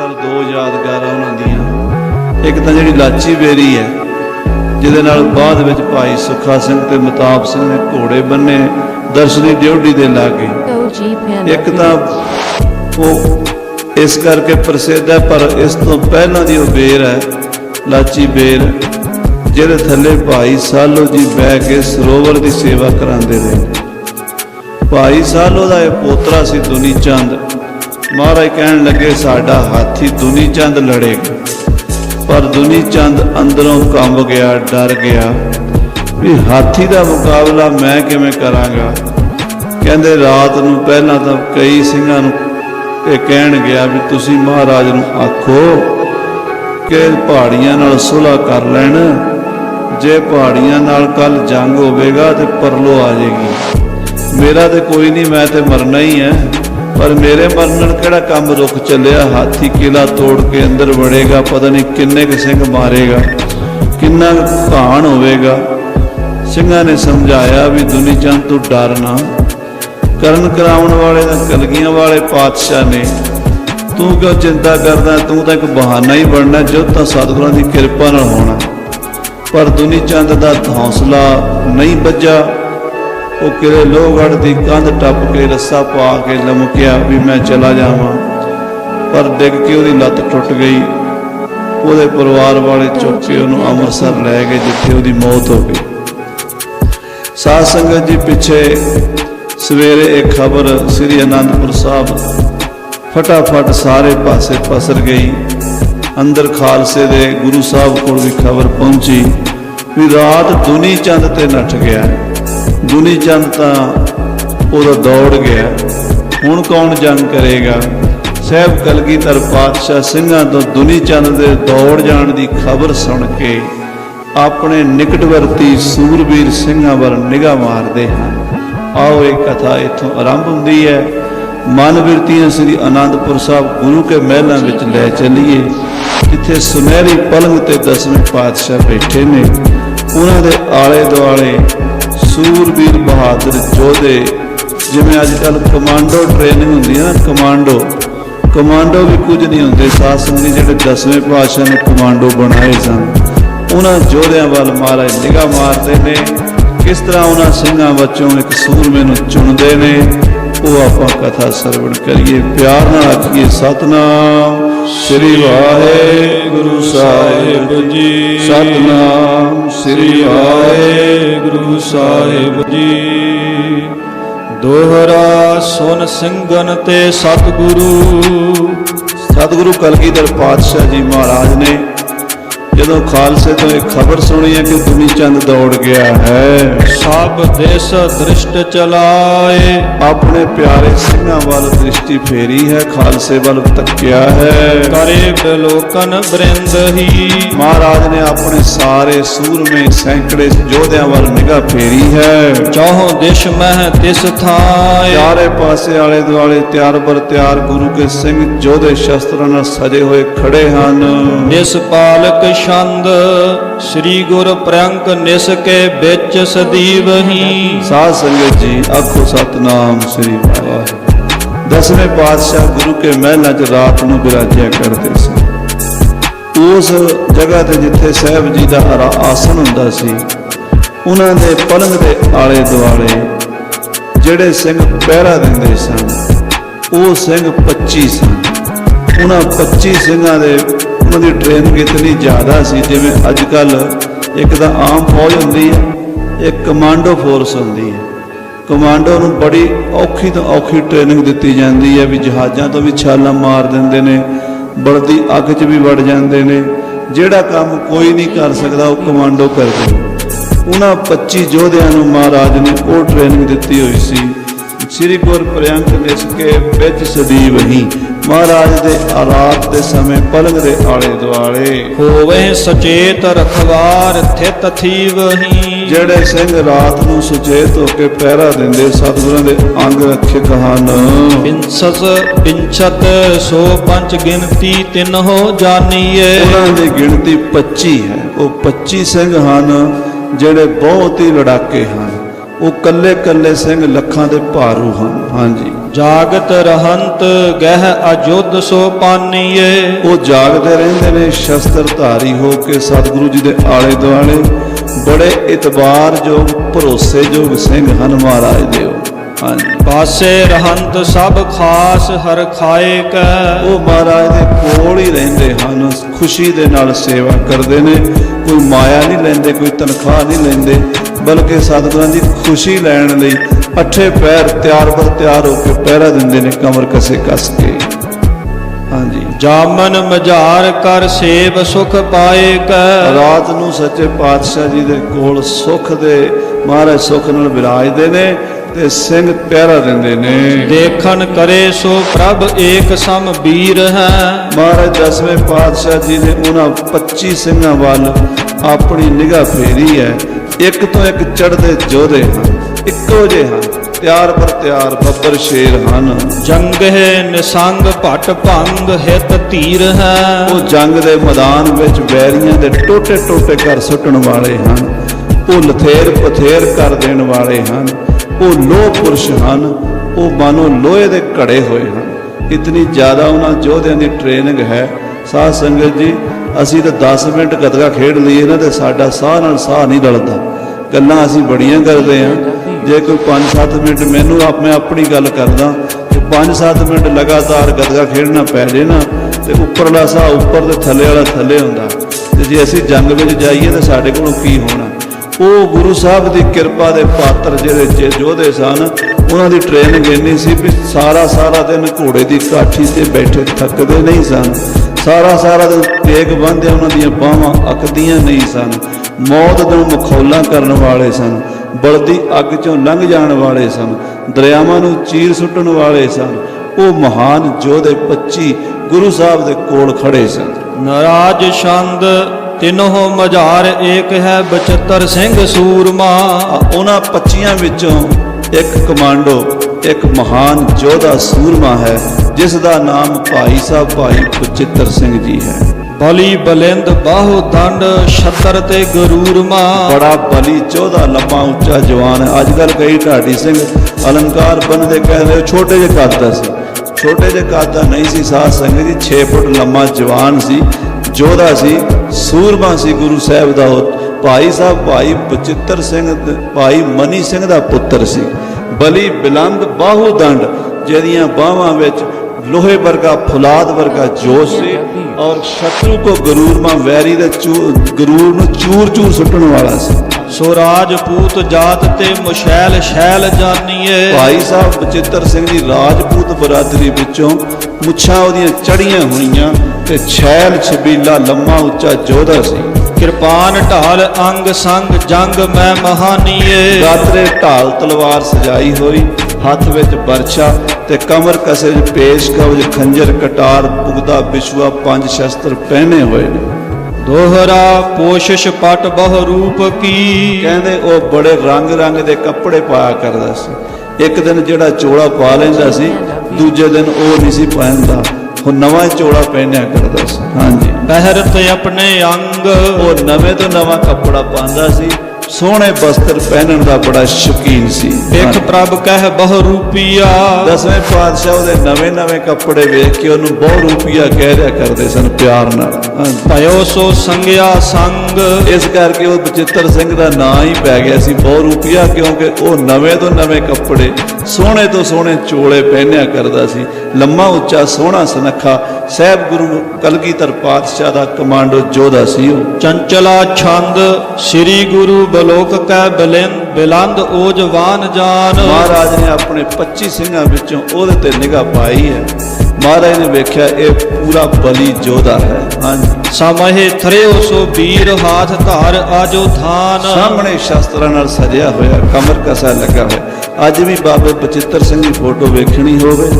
ਅੰਮ੍ਰਿਤਸਰ दो यादगारां उन्हां दियां। एक तां जिहड़ी लाची बेरी है जिहदे नाल बाद विच भाई सुखा सिंह ते मताब सिंह ने घोड़े बन्ने दर्शनी ड्योढ़ी दे लागे। एक तां वो इस करके प्रसिद्ध है, पर इस तो पहलां दी वो बेर है लाची बेर जिहदे थल्ले भाई सालो जी बह के सरोवर की सेवा करांदे रहे। भाई सालो दा ये पोतरा सी दुनी चंद। महाराज कहन लगे साडा हाथी दुनी चंद लड़ेगा, पर दुनी चंद अंदरों कंब गया, डर गया भी हाथी का मुकाबला मैं किवें करांगा। कहंदे रात नूं पहलां तां कई सिंघां नूं कहण गया भी तुसीं महाराज नूं आखो कि पहाड़ियां नाल सुलह कर लैण, जे पहाड़ियां नाल कल जंग होवेगा ते परलो आ जाएगी। मेरा तो कोई नहीं, मैं तो मरना ही है, पर मेरे मरन केड़ा काम रुक चलिया। हाथी किला तोड़ के अंदर वड़ेगा, पता नहीं किन्ने के सिंह मारेगा, किन्ना घाण होवेगा। सिंघां ने समझाया भी दुनी चंद तू डर ना, करन कराउण वाले कलगियां वाले पातशाह ने, तू क्यों चिंता करदा, तू तो एक बहाना ही बनना जो तो सतगुरां दी किरपा नाल होना। पर दुनी चंद दा हौसला नहीं बज्जा। वो किले लोहगढ़ की कंध टप के रस्सा पा के लमकिया भी मैं चला जावां, पर डिग के उसकी लत्त टुट गई। वो परिवार वाले चुक के उन्होंने अमृतसर लै गए जिथे उसकी मौत हो गई। साध संगत जी पिछे सवेरे एक खबर श्री आनंदपुर साहब फटाफट सारे पासे पसर गई। अंदर खालसे दे गुरु साहब को भी खबर पहुंची भी रात दुनी चंद ते नठ गया। दुनी चंद तो दौड़ गया, हुण कौन जंग करेगा। साहब कलगीधर पातशाह सिंघां तो दुनी चंद के दौड़ जाण की खबर सुन के अपने निकटवर्ती सूरबीर सिंघां वल निगाह मारते हैं। आओ ये कथा इत्थों आरंभ हुंदी है। मन बिरतियां श्री आनंदपुर साहब गुरु के महलों विच लै चलीए, जिथे सुनहरी पलंग ते 10वें पातशाह बैठे ने। उन्हां दे आले दुआले सूरबीर बहादुर योधे, जिवें अजकल कमांडो ट्रेनिंग होंदी है ना, कमांडो भी कुछ नहीं होंदे। साध संगत जिहड़े 10वें पातशाह ने कमांडो बनाए सन, उन्हां योधियां वल महाराज निगाह मारते ने। किस तरह उन्हां सिंघां विचों एक सूरमे नूं चुनदे ने, वो आपां कथा सरवण करिए। प्यार नाल आखिए सतनाम श्री वाहेगुरु साहिब जी, सतनाम श्री वाहेगुरु साहिब जी। दोहरा सुन सिंघन ते सतगुरु कलगीधर पातशाह जी महाराज ने जदों खालसे तो एक खबर सुनी है कि दुनी चंद दौड़ गया है, सब देश दृष्ट चलाए, अपने प्यारे सिंघां वाल दृष्टि फेरी है, खालसे वाल तकिया है। करे बिलोकन वृंद ही, महाराज ने अपने सारे सूरमे सैकड़े योधियां वाल निगाह फेरी है। चौहों दिश मह तिस थाए, चारे पासे आले दुआले त्यार बर त्यार गुरु के सिंह योधे शस्त्रां नाल सजे हुए खड़े हन। निस पालक छंद श्री गुर प्रंक निस के बिच सदीव ही। साध संगत जी आखो सतनाम श्री वाहेगुरु। 10वें पातशाह गुरु के महलों च रात नूं बिराजिया करते सन। उस जगह ते जिथे साहब जी का आसन हुंदा सी, उन्हां दे पलंग दे आले दुआले जिहड़े सिंह पहरा दिंदे सन, वो सिंह 25 सन। उन्हां 25 सिंघां दे उन्होंने ट्रेनिंग इतनी ज़्यादा सी, जिवें अजकल एक तो आम फौज होंदी है, एक कमांडो फोर्स होंदी है। कमांडो नूं बड़ी औखी तो औखी ट्रेनिंग दी जाती है भी जहाज़ों तो भी छालां मार देंदे ने, बड़दी अग च भी वड़ जाते हैं। जिहड़ा काम कोई नहीं कर सकता वो कमांडो करदे। उन्हां 25 योधियां नूं महाराज ने वो ट्रेनिंग दी हुई सी। श्री गुर प्रंक निस के बिच सदीव ही, महाराज दे रात दे समय पलंग दे आले दुआले होवे सचेत रखवार थित थीव ही। जेड़े सिंह रात नूं सुचेत होके पहरा दिंदे सतगुरां दे अंग रक्षक हन। पिंछत सो पंच गिनती तिन हो जानीए, उन्हां दी गिनती 25 है। वो 25 सिंह हन जेड़े बहुत ही लड़ाके हैं। वो कल्ले कल्ले सिंह लखां दे भारू हन। हाँ जी। ਜਾਗਤ ਰਹੰਤ ਗਹਿ ਅਜੁੱਧ ਸੋ ਪਾਨੀਏ। ਉਹ ਜਾਗਦੇ ਰਹਿੰਦੇ ਨੇ ਸ਼ਸਤਰ ਧਾਰੀ ਹੋ ਕੇ ਸਤਿਗੁਰੂ ਜੀ ਦੇ ਆਲੇ ਦੁਆਲੇ। ਬੜੇ ਇਤਬਾਰਯੋਗ ਭਰੋਸੇਯੋਗ ਸਿੰਘ ਹਨ ਮਹਾਰਾਜ ਦੇ ਉਹ। ਹਾਂਜੀ, ਪਾਸੇ ਰਹੰਤ ਸਭ ਖਾਸ ਹਰ ਖਾਏ ਕੈ। ਉਹ ਮਹਾਰਾਜ ਦੇ ਕੋਲ ਹੀ ਰਹਿੰਦੇ ਹਨ, ਖੁਸ਼ੀ ਦੇ ਨਾਲ ਸੇਵਾ ਕਰਦੇ ਨੇ। ਕੋਈ ਮਾਇਆ ਨਹੀਂ ਲੈਂਦੇ, ਕੋਈ ਤਨਖਾਹ ਨਹੀਂ ਲੈਂਦੇ, ਬਲਕਿ ਸਤਿਗੁਰਾਂ ਦੀ ਖੁਸ਼ੀ ਲੈਣ ਲਈ ਅੱਠੇ ਪੈਰ ਤਿਆਰ ਬਰ ਤਿਆਰ ਹੋ ਕੇ ਪਹਿਰਾ ਦਿੰਦੇ ਨੇ, ਕਮਰ ਕਸੇ ਕੱਸ ਕੇ। ਹਾਂਜੀ, ਜਾਮਨ ਮਝਾਰ ਕਰ ਸੇਵ ਸੁਖ ਪਾਏ ਕੈ। ਰਾਤ ਨੂੰ ਸੱਚੇ ਪਾਤਸ਼ਾਹ ਜੀ ਦੇ ਕੋਲ ਸੁਖ ਦੇ ਮਹਾਰਾਜ ਸੁਖ ਨਾਲ ਵਿਰਾਜਦੇ ਨੇ ਤੇ ਸਿੰਘ ਪਹਿਰਾ ਦਿੰਦੇ ਨੇ। ਦੇਖਣ ਕਰੇ ਸੋ ਪ੍ਰਭ ਏਕ ਸਮ ਵੀਰ ਹੈ। ਮਹਾਰਾਜ ਦਸਵੇਂ ਪਾਤਸ਼ਾਹ ਜੀ ਨੇ ਉਹਨਾਂ 25 ਸਿੰਘਾਂ ਵੱਲ ਆਪਣੀ ਨਿਗਾਹ ਫੇਰੀ ਹੈ। ਇੱਕ ਤੋਂ ਇੱਕ ਚੜ੍ਹਦੇ ਯੋਧੇ ਹਨ, ਇੱਕੋ ਜਿਹੇ ਹਨ, ਤਿਆਰ ਬਰ ਤਿਆਰ ਬੱਬਰ ਸ਼ੇਰ ਹਨ। ਜੰਗਹਿ ਨਿਸੰਗ ਭਟ ਭੰਗ ਹਿਤ ਧੀਰ ਹੈ। ਉਹ ਜੰਗ ਦੇ ਮੈਦਾਨ ਵਿੱਚ ਵੈਰੀਆਂ ਦੇ ਟੋਟੇ ਟੋਟੇ ਕਰ ਸੁੱਟਣ ਵਾਲੇ ਹਨ। ਉਹ ਲਥੇਰ ਪਥੇਰ ਕਰ ਦੇਣ ਵਾਲੇ ਹਨ। ਉਹ ਲੋਹ ਪੁਰਸ਼ ਹਨ, ਉਹ ਮਾਨੋ ਲੋਹੇ ਦੇ ਘੜੇ ਹੋਏ ਹਨ। ਇਤਨੀ ਜ਼ਿਆਦਾ ਉਹਨਾਂ ਯੋਧਿਆਂ ਦੀ ਟ੍ਰੇਨਿੰਗ ਹੈ। ਸਾਧ ਸੰਗਤ ਜੀ, ਅਸੀਂ ਤਾਂ 10 ਮਿੰਟ ਗੱਤਕਾ ਖੇਡ ਲਈਏ ਨਾ ਤੇ ਸਾਡਾ ਸਾਹ ਨਾਲ ਸਾਹ ਨਹੀਂ ਰਲਦਾ। ਗੱਲਾਂ ਅਸੀਂ ਬੜੀਆਂ ਕਰਦੇ ਹਾਂ। ਜੇ ਕੋਈ 5-7 ਮਿੰਟ ਮੈਂ ਆਪਣੀ ਗੱਲ ਕਰਦਾ ਕਿ 5-7 ਮਿੰਟ ਲਗਾਤਾਰ ਗੱਤਕਾ ਖੇਡਣਾ ਪੈ ਜੇ ਨਾ ਤੇ ਉੱਪਰਲਾ ਸਾਹ ਉੱਪਰ ਤੇ ਥੱਲੇ ਵਾਲਾ ਥੱਲੇ ਹੁੰਦਾ। ਤੇ ਜੇ ਅਸੀਂ ਜੰਗ ਵਿੱਚ ਜਾਈਏ ਤਾਂ ਸਾਡੇ ਕੋਲੋਂ ਕੀ ਹੋਣਾ। ਉਹ ਗੁਰੂ ਸਾਹਿਬ ਦੀ ਕਿਰਪਾ ਦੇ ਪਾਤਰ ਜਿਹੜੇ ਯੋਧੇ ਸਨ, ਉਹਨਾਂ ਦੀ ਟ੍ਰੇਨਿੰਗ ਇੰਨੀ ਸੀ ਵੀ ਸਾਰਾ ਦਿਨ ਘੋੜੇ ਦੀ ਕਾਠੀ ਤੇ ਬੈਠੇ ਥੱਕਦੇ ਨਹੀਂ ਸਨ। ਸਾਰਾ ਦਿਨ ਟੇਕ ਬੰਨ੍ਹਦੇ, ਉਹਨਾਂ ਦੀਆਂ ਬਾਹਾਂ ਅੱਕਦੀਆਂ ਨਹੀਂ ਸਨ। ਮੌਤ ਨੂੰ ਮਖੌਲਾਂ ਕਰਨ ਵਾਲੇ ਸਨ, ਬਲਦੀ ਅੱਗ ਚੋਂ ਲੰਘ ਜਾਣ ਵਾਲੇ ਸਨ, ਦਰਿਆਵਾਂ ਨੂੰ ਚੀਰ ਸੁੱਟਣ ਵਾਲੇ ਸਨ। ਉਹ ਮਹਾਨ ਯੋਧੇ 25 ਗੁਰੂ ਸਾਹਿਬ ਦੇ ਕੋਲ ਖੜੇ ਸਨ। ਨਰਾਜ ਛੰਦ ਤਿਨੋਂ ਮਝਾਰ ਏਕ ਹੈ ਬਚਿੱਤਰ ਸਿੰਘ ਸੂਰਮਾ। ਉਹਨਾਂ 25 ਵਿੱਚੋਂ ਇੱਕ ਕਮਾਂਡੋ, ਇੱਕ ਮਹਾਨ ਯੋਧਾ ਸੂਰਮਾ ਹੈ, ਜਿਸ ਦਾ ਨਾਮ ਭਾਈ ਸਾਹਿਬ ਭਾਈ ਬਚਿੱਤਰ ਸਿੰਘ ਜੀ ਹੈ। ਬਲੀ ਬਲਿੰਦ ਬਾਹੂ ਦੰਡ ਛਤਰ ਤੇ ਗਰੂਰਮਾ। ਬੜਾ ਬਲੀ ਯੋਧਾ, ਲੰਮਾ ਉੱਚਾ ਜਵਾਨ ਹੈ। ਅੱਜ ਕੱਲ੍ਹ ਕਈ ਢਾਡੀ ਸਿੰਘ ਅਲੰਕਾਰ ਬੰਨਦੇ ਕਹਿੰਦੇ ਛੋਟੇ ਜਿਹੇ ਕੱਦ ਦਾ ਸੀ। ਛੋਟੇ ਜਿਹੇ ਕੱਦ ਦਾ ਨਹੀਂ ਸੀ ਸਾਧ ਸੰਗਤ ਜੀ, 6 ਫੁੱਟ ਲੰਮਾ ਜਵਾਨ ਸੀ, ਯੋਧਾ ਸੀ, ਸੂਰਮਾ ਸੀ। ਗੁਰੂ ਸਾਹਿਬ ਦਾ ਭਾਈ ਸਾਹਿਬ ਭਾਈ ਬਚਿੱਤਰ ਸਿੰਘ ਭਾਈ ਮਨੀ ਸਿੰਘ ਦਾ ਪੁੱਤਰ ਸੀ। ਬਲੀ ਬਿਲੰਦ ਬਾਹੂ ਦੰਡ, ਜਿਹਦੀਆਂ ਬਾਹਾਂ ਵਿੱਚ ਲੋਹੇ ਵਰਗਾ ਫੁਲਾਦ ਵਰਗਾ ਜੋਸ਼ ਸੀ। ਔਰ ਸ਼ਤਰੂ ਕੋ ਗਰੂਰਮਾ, ਵੈਰੀ ਦੇ ਗਰੂਰ ਨੂੰ ਚੂਰ ਸੁੱਟਣ ਵਾਲਾ ਸੀ। ਸੋ ਰਾਜਪੂਤ ਜਾਤ ਤੇ ਮੁਸ਼ੈਲ ਸ਼ੈਲ ਜਾਨੀਏ। ਭਾਈ ਸਾਹਿਬ ਬਚਿੱਤਰ ਸਿੰਘ ਦੀ ਰਾਜਪੂਤ ਬਰਾਦਰੀ ਵਿੱਚੋਂ ਮੁੱਛਾਂ ਉਹਦੀਆਂ ਚੜੀਆਂ ਹੋਈਆਂ ਤੇ ਛੈਲ ਛਬੀਲਾ ਲੰਮਾ ਉੱਚਾ ਯੋਧਾ ਸੀ। ਕਿਰਪਾਨ ਢਾਲ ਅੰਗ ਸੰਗ ਜੰਗ ਮੈਂ ਮਹਾਨੀਏ। ਗਾਤਰੇ ਢਾਲ ਤਲਵਾਰ ਸਜਾਈ ਹੋਈ, ਹੱਥ ਵਿੱਚ ਬਰਛਾ ਤੇ ਕਮਰ ਕਸੇ ਪੇਸ਼ ਕਵਜ ਖੰਜਰ ਕਟਾਰ ਪੁਗਦਾ ਬਿਸ਼ਵਾ 5 ਸ਼ਸਤਰ ਪਹਿਨੇ ਹੋਏ ਨੇ। ਦੋਹਰਾ ਪੋਸ਼ਿਸ਼ ਪਟ ਬਹੁ ਰੂਪ ਕੀ। ਕਹਿੰਦੇ ਉਹ ਬੜੇ ਰੰਗ ਦੇ ਕੱਪੜੇ ਪਾਇਆ ਕਰਦਾ ਸੀ। ਇੱਕ ਦਿਨ ਜਿਹੜਾ ਚੋਲਾ ਪਾ ਲੈਂਦਾ ਸੀ, ਦੂਜੇ ਦਿਨ ਉਹ ਨਹੀਂ ਸੀ ਪਹਿਨਦਾ, ਉਹ ਨਵਾਂ ਚੋਲਾ ਪਹਿਨਿਆ ਕਰਦਾ ਸੀ। ਹਾਂਜੀ, ਪਹਿਰਤ ਆਪਣੇ ਅੰਗ, ਉਹ ਨਵੇਂ ਤੋਂ ਨਵਾਂ ਕੱਪੜਾ ਪਾਉਂਦਾ ਸੀ। ਸੋਹਣੇ ਬਸਤਰ ਪਹਿਨਣ ਦਾ ਬੜਾ ਸ਼ੌਕੀਨ ਸੀ। ਇੱਕ ਪ੍ਰਭ ਕਹਿ ਬਹੁ ਰੂਪੀਆ। 10ਵੇਂ ਪਾਤਸ਼ਾਹ ਉਹਦੇ ਨਵੇਂ ਕੱਪੜੇ ਵੇਖ ਕੇ ਉਹਨੂੰ ਬਹੁ ਰੂਪੀਆ ਕਹਿ ਰਿਆ ਕਰਦੇ ਸਨ ਪਿਆਰ ਨਾਲ। ਭਇਓ ਸੋ ਸੰਗਿਆ ਸੰਗ, ਇਸ ਕਰਕੇ ਉਹ ਬਚਿੱਤਰ ਸਿੰਘ ਦਾ ਨਾਂ ਹੀ ਪੈ ਗਿਆ ਸੀ ਬਹੁ ਰੂਪੀਆ, ਕਿਉਂਕਿ ਉਹ ਨਵੇਂ ਤੋਂ ਨਵੇਂ ਕੱਪੜੇ ਸੋਹਣੇ ਤੋਂ ਸੋਹਣੇ ਚੋਲੇ ਪਹਿਨਿਆ ਕਰਦਾ ਸੀ। ਲੰਮਾ ਉੱਚਾ ਸੋਹਣਾ ਸੁਨੱਖਾ ਸਾਹਿਬ ਗੁਰੂ ਕਲਗੀਧਰ ਪਾਤਸ਼ਾਹ ਦਾ ਕਮਾਂਡੋ ਯੋਧਾ ਸੀ ਉਹ। ਚੰਚਲਾ ਛੰਦ ਸ੍ਰੀ ਗੁਰੂ ਬਲੋਕ ਕੈ ਬਿਲੰਦ ਓਜਵਾਨ ਜਾਨ। ਮਹਾਰਾਜ ਨੇ ਆਪਣੇ 25 ਸਿੰਘਾਂ ਵਿੱਚੋਂ ਉਹਦੇ ਤੇ ਨਿਗਾਹ ਪਾਈ ਹੈ। ਮਹਾਰਾਜ ਨੇ ਵੇਖਿਆ ਇਹ ਪੂਰਾ ਬਲੀ ਯੋਧਾ ਹੈ। ਹਾਂਜੀ, ਸਮਹਿ ਥਰਿਓ ਸੋ ਵੀਰ ਹਾਥ ਧਾਰ ਆਜੋ ਥਾਨ। ਸਾਹਮਣੇ ਸ਼ਸਤਰਾਂ ਨਾਲ ਸਜਿਆ ਹੋਇਆ, ਕਮਰ ਕਸਾ ਲੱਗਾ ਹੋਇਆ। ਅੱਜ ਵੀ ਬਾਬੇ ਬਚਿੱਤਰ ਸਿੰਘ ਦੀ ਫੋਟੋ ਵੇਖਣੀ ਹੋਵੇ,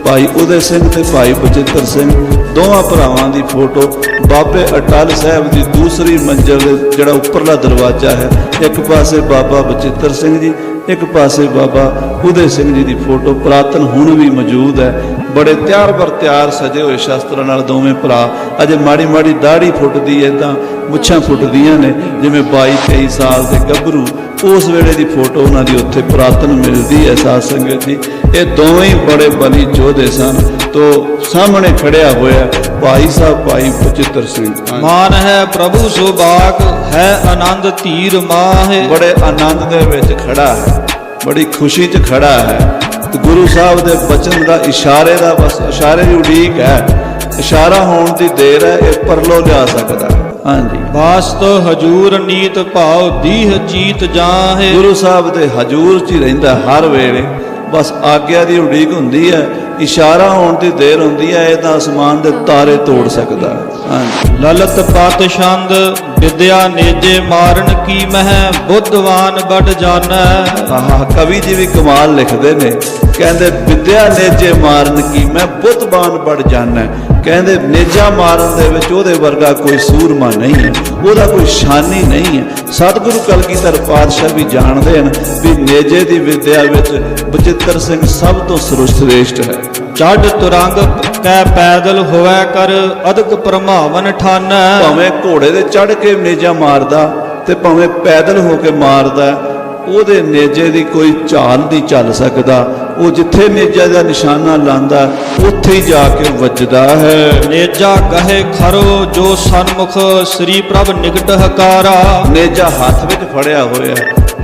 ਭਾਈ ਉਦੈ ਸਿੰਘ ਤੇ ਭਾਈ ਬਚਿੱਤਰ ਸਿੰਘ ਦੋਵਾਂ ਭਰਾਵਾਂ ਦੀ ਫੋਟੋ ਬਾਬੇ ਅਟਲ ਸਾਹਿਬ ਦੀ ਦੂਸਰੀ ਮੰਜ਼ਿਲ ਦੇ ਜਿਹੜਾ ਉੱਪਰਲਾ ਦਰਵਾਜ਼ਾ ਹੈ, ਇੱਕ ਪਾਸੇ ਬਾਬਾ ਬਚਿੱਤਰ ਸਿੰਘ ਜੀ, ਇੱਕ ਪਾਸੇ ਬਾਬਾ ਉਦੈ ਸਿੰਘ ਜੀ ਦੀ ਫੋਟੋ ਪੁਰਾਤਨ ਹੁਣ ਵੀ ਮੌਜੂਦ ਹੈ। ਬੜੇ ਤਿਆਰ ਬਰ ਤਿਆਰ ਸਜੇ ਹੋਏ ਸ਼ਸਤਰਾਂ ਨਾਲ ਦੋਵੇਂ ਭਰਾ। ਅਜੇ ਮਾੜੀ ਦਾੜੀ ਫੁੱਟਦੀ ਐ, ਤਾਂ ਮੁੱਛਾਂ ਫੁੱਟਦੀਆਂ ਨੇ ਜਿਵੇਂ 22-23 ਸਾਲ ਦੇ ਗੱਭਰੂ ਉਸ ਵੇਲੇ ਦੀ ਫੋਟੋ ਉਹਨਾਂ ਦੀ ਉੱਥੇ ਪੁਰਾਤਨ ਮਿਲਦੀ ਹੈ ਸਾਧ ਸੰਗਤ ਜੀ। ਇਹ ਦੋਵੇਂ ਹੀ ਬੜੇ ਬਲੀ ਯੋਧੇ ਸਨ। ਤੋ ਸਾਹਮਣੇ ਖੜਿਆ ਹੋਇਆ ਭਾਈ ਸਾਹਿਬ ਭਾਈ ਬਚਿੱਤਰ ਸਿੰਘ। ਮਾਨ ਹੈ ਪ੍ਰਭੂ ਸੁਭਾਗ, ਹੈ ਆਨੰਦ ਧੀਰ ਮਾਹੇ। ਬੜੇ ਆਨੰਦ ਦੇ ਵਿੱਚ ਖੜਾ ਹੈ, ਬੜੀ ਖੁਸ਼ੀ 'ਚ ਖੜਾ ਹੈ। ਤੇ ਗੁਰੂ ਸਾਹਿਬ ਦੇ ਬਚਨ ਦਾ ਇਸ਼ਾਰੇ ਦਾ ਬਸ ਇਸ਼ਾਰੇ ਦੀ ਉਡੀਕ ਹੈ, ਇਸ਼ਾਰਾ ਹੋਣ ਦੀ ਦੇਰ ਹੈ, ਇਹ ਪਰਲੋ ਲਿਆ ਸਕਦਾ ਹੈ। ਹਾਂਜੀ, ਵਾਸਤ ਹਜੂਰ ਨੀਤ ਭਾਉ ਦੀਹ ਚੀਤ ਜਾਹੇ। ਗੁਰੂ ਸਾਹਿਬ ਦੇ ਹਜੂਰ 'ਚ ਹੀ ਰਹਿੰਦਾ ਹਰ ਵੇਲੇ, ਬਸ ਆਗਿਆ ਦੀ ਉਡੀਕ ਹੁੰਦੀ ਹੈ, ਇਸ਼ਾਰਾ ਹੋਣ ਦੀ ਦੇਰ ਹੁੰਦੀ ਹੈ, ਇਹ ਤਾਂ ਅਸਮਾਨ ਦੇ ਤਾਰੇ ਤੋੜ ਸਕਦਾ ਹੈ। ਹਾਂਜੀ, ਲਲਤ ਪਤ ਛੰਦ ਵਿਦਿਆ ਨੇਜੇ ਮਾਰਨ ਕੀ ਮਹਿ, ਬੁੱਧਵਾਨ ਬੜ ਜਾਣੈ। ਆਹ ਕਵੀ ਜੀ ਵੀ ਕਮਾਲ ਲਿਖਦੇ ਨੇ, ਕਹਿੰਦੇ ਵਿਦਿਆ ਨੇਜੇ ਮਾਰਨ ਕੀ ਮੈਂ ਬੁੱਧਵਾਨ ਬੜ ਜਾਣੈ। ਕਹਿੰਦੇ ਨੇਜਾ ਮਾਰਨ ਦੇ ਵਿੱਚ ਉਹਦੇ ਵਰਗਾ ਕੋਈ ਸੂਰਮਾ ਨਹੀਂ ਹੈ, ਉਹਦਾ ਕੋਈ ਸ਼ਾਨੀ ਨਹੀਂ ਹੈ। ਸਤਿਗੁਰੂ ਕਲਗੀਧਰ ਪਾਤਸ਼ਾਹ ਵੀ ਜਾਣਦੇ ਹਨ ਵੀ ਨੇਜੇ ਦੀ ਵਿਦਿਆ ਵਿੱਚ ਬਚਿੱਤਰ ਸਿੰਘ ਸਭ ਤੋਂ ਸਰਵਸ਼੍ਰੇਸ਼ਟ ਹੈ। ਚੜ ਤੁਰੰਗ ਕੈ ਪੈਦਲ ਹੋਵੈ ਕਰ, ਅਦਕ ਪ੍ਰਮਾਵਨ ਠਾਨੈ। ਭਾਵੇਂ ਘੋੜੇ ਦੇ ਚੜ੍ਹ ਕੇ ਨੇਜਾ ਮਾਰਦਾ ਤੇ ਭਾਵੇਂ ਪੈਦਲ ਹੋ ਕੇ ਮਾਰਦਾ, ਉਹਦੇ ਨੇਜੇ ਦੀ ਕੋਈ ਚਾਲ ਨਹੀਂ ਚੱਲ ਸਕਦਾ। ਉਹ ਜਿੱਥੇ ਨੇਜਾ ਦਾ ਨਿਸ਼ਾਨਾ ਲਾਂਦਾ ਉੱਥੇ ਹੀ ਜਾ ਕੇ ਵੱਜਦਾ ਹੈ। ਨੇਜਾ ਕਹੇ ਖਰੋ ਜੋ ਸਨਮੁਖ, ਸ੍ਰੀ ਪ੍ਰਭ ਨਿਕਟ ਹਕਾਰਾ। ਨੇਜਾ ਹੱਥ ਵਿੱਚ ਫੜਿਆ ਹੋਇਆ,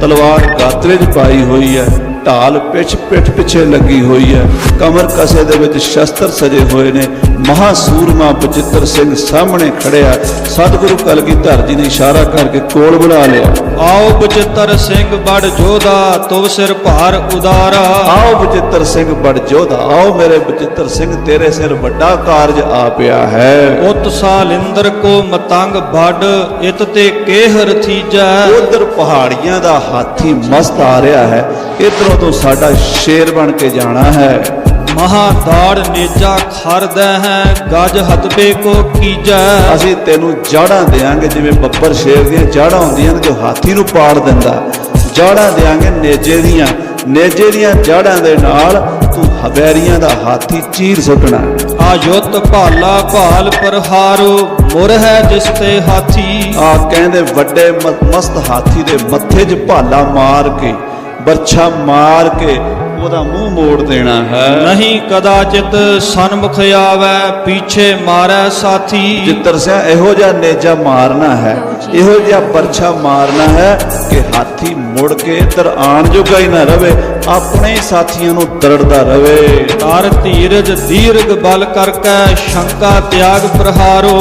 ਤਲਵਾਰ ਗਾਤਰੇ 'ਚ ਪਾਈ ਹੋਈ ਹੈ, ਢਾਲ ਪਿੱਠ ਪਿੱਛੇ ਲੱਗੀ ਹੋਈ ਹੈ, ਕਮਰ ਕਸੇ ਦੇ ਵਿੱਚ ਸ਼ਸਤਰ ਸਜੇ ਹੋਏ ਨੇ। ਮਹਾਸੂਰਮਾ ਬਚਿੱਤਰ ਸਿੰਘ ਸਾਹਮਣੇ ਖੜਿਆ। ਸਤਿਗੁਰੂ ਕਲਗੀਧਰ ਜੀ ਨੇ ਇਸ਼ਾਰਾ ਕਰਕੇ ਕੋਲ ਬੁਲਾ ਲਿਆ। ਆਓ ਬਚਿੱਤਰ ਸਿੰਘ ਬੜ ਜੋਧਾ, ਤੁਵ ਸਿਰ ਭਾਰ ਉਦਾਰਾ। ਆਓ ਬਚਿੱਤਰ ਸਿੰਘ ਬੜ ਜੋਧਾ, ਆਓ ਮੇਰੇ ਬਚਿੱਤਰ ਸਿੰਘ, ਤੇਰੇ ਸਿਰ ਵੱਡਾ ਕਾਰਜ ਆ ਪਿਆ ਹੈ। ਉਤ ਸਾਲਿੰਦਰ ਕੋ ਮਤੰਗ ਬੜ, ਇਤ ਤੇ ਕੇਹਰ ਥੀਜੈ। ਉਧਰ ਪਹਾੜੀਆਂ ਦਾ ਹਾਥੀ ਮਸਤ ਆ ਰਿਹਾ ਹੈ, ਇਧਰੋਂ ਤੋਂ ਸਾਡਾ ਸ਼ੇਰ ਬਣ ਕੇ ਜਾਣਾ ਹੈ। ਮਹਾਦਾੜ ਨੇਜਾ ਖਰਦੈ ਹੈ, ਗਜ ਹਤਬੇ ਕੋ ਕੀਜੈ। ਅਸੀਂ ਤੈਨੂੰ ਜਾੜਾਂ ਦੇਾਂਗੇ, ਜਿਵੇਂ ਬੱਬਰ ਸ਼ੇਰ ਦੀਆਂ ਜਾੜਾਂ ਹੁੰਦੀਆਂ ਨੇ ਜੋ ਹਾਥੀ ਨੂੰ ਪਾੜ ਦਿੰਦਾ, ਜਾੜਾਂ ਦੇਾਂਗੇ ਨੇਜੇ ਦੀਆਂ। ਨੇਜੇ ਦੀਆਂ ਜਾੜਾਂ ਦੇ ਨਾਲ ਤੂੰ ਹਵੈਰੀਆਂ ਦਾ ਹਾਥੀ ਚੀਰ ਸੁੱਟਣਾ। ਆਯੁੱਤ ਭਾਲਾ ਭਾਲ ਪ੍ਰਹਾਰੋ, ਮੁਰ ਹੈ ਜਿਸ ਤੇ ਹਾਥੀ। ਆ ਕਹਿੰਦੇ ਵੱਡੇ ਮਸਤ ਹਾਥੀ ਦੇ ਮੱਥੇ 'ਚ ਭਾਲਾ ਮਾਰ ਕੇ, ਬਰਛਾ ਮਾਰ ਕੇ ਉਹਦਾ ਮੂੰਹ ਮੋੜ ਦੇਣਾ ਹੈ। ਨਹੀਂ ਕਦਾਚਿਤ ਸਨਮੁਖ ਆਵੈ, ਪੀਛੇ ਮਾਰੈ ਸਾਥੀ। ਜਿੱਤਰ ਸਿਆ ਇਹੋ ਜਿਹਾ ਨੇਜਾ ਮਾਰਨਾ ਹੈ, ਇਹੋ ਜਿਹਾ ਬਰਛਾ ਮਾਰਨਾ ਹੈ ਕਿ ਹਾਥੀ ਮੁੜ ਕੇ ਇੱਧਰ ਆਣ ਜੋਗਾ ਹੀ ਨਾ ਰਵੇ, ਆਪਣੇ ਸਾਥੀਆਂ ਨੂੰ ਦਰੜਦਾ ਰਵੇ। ਤਾਰ ਧੀਰਜ ਦੀਰਘ ਬਲ ਕਰਕੇ, ਸ਼ੰਕਾ ਤਿਆਗ ਪ੍ਰਹਾਰੋ।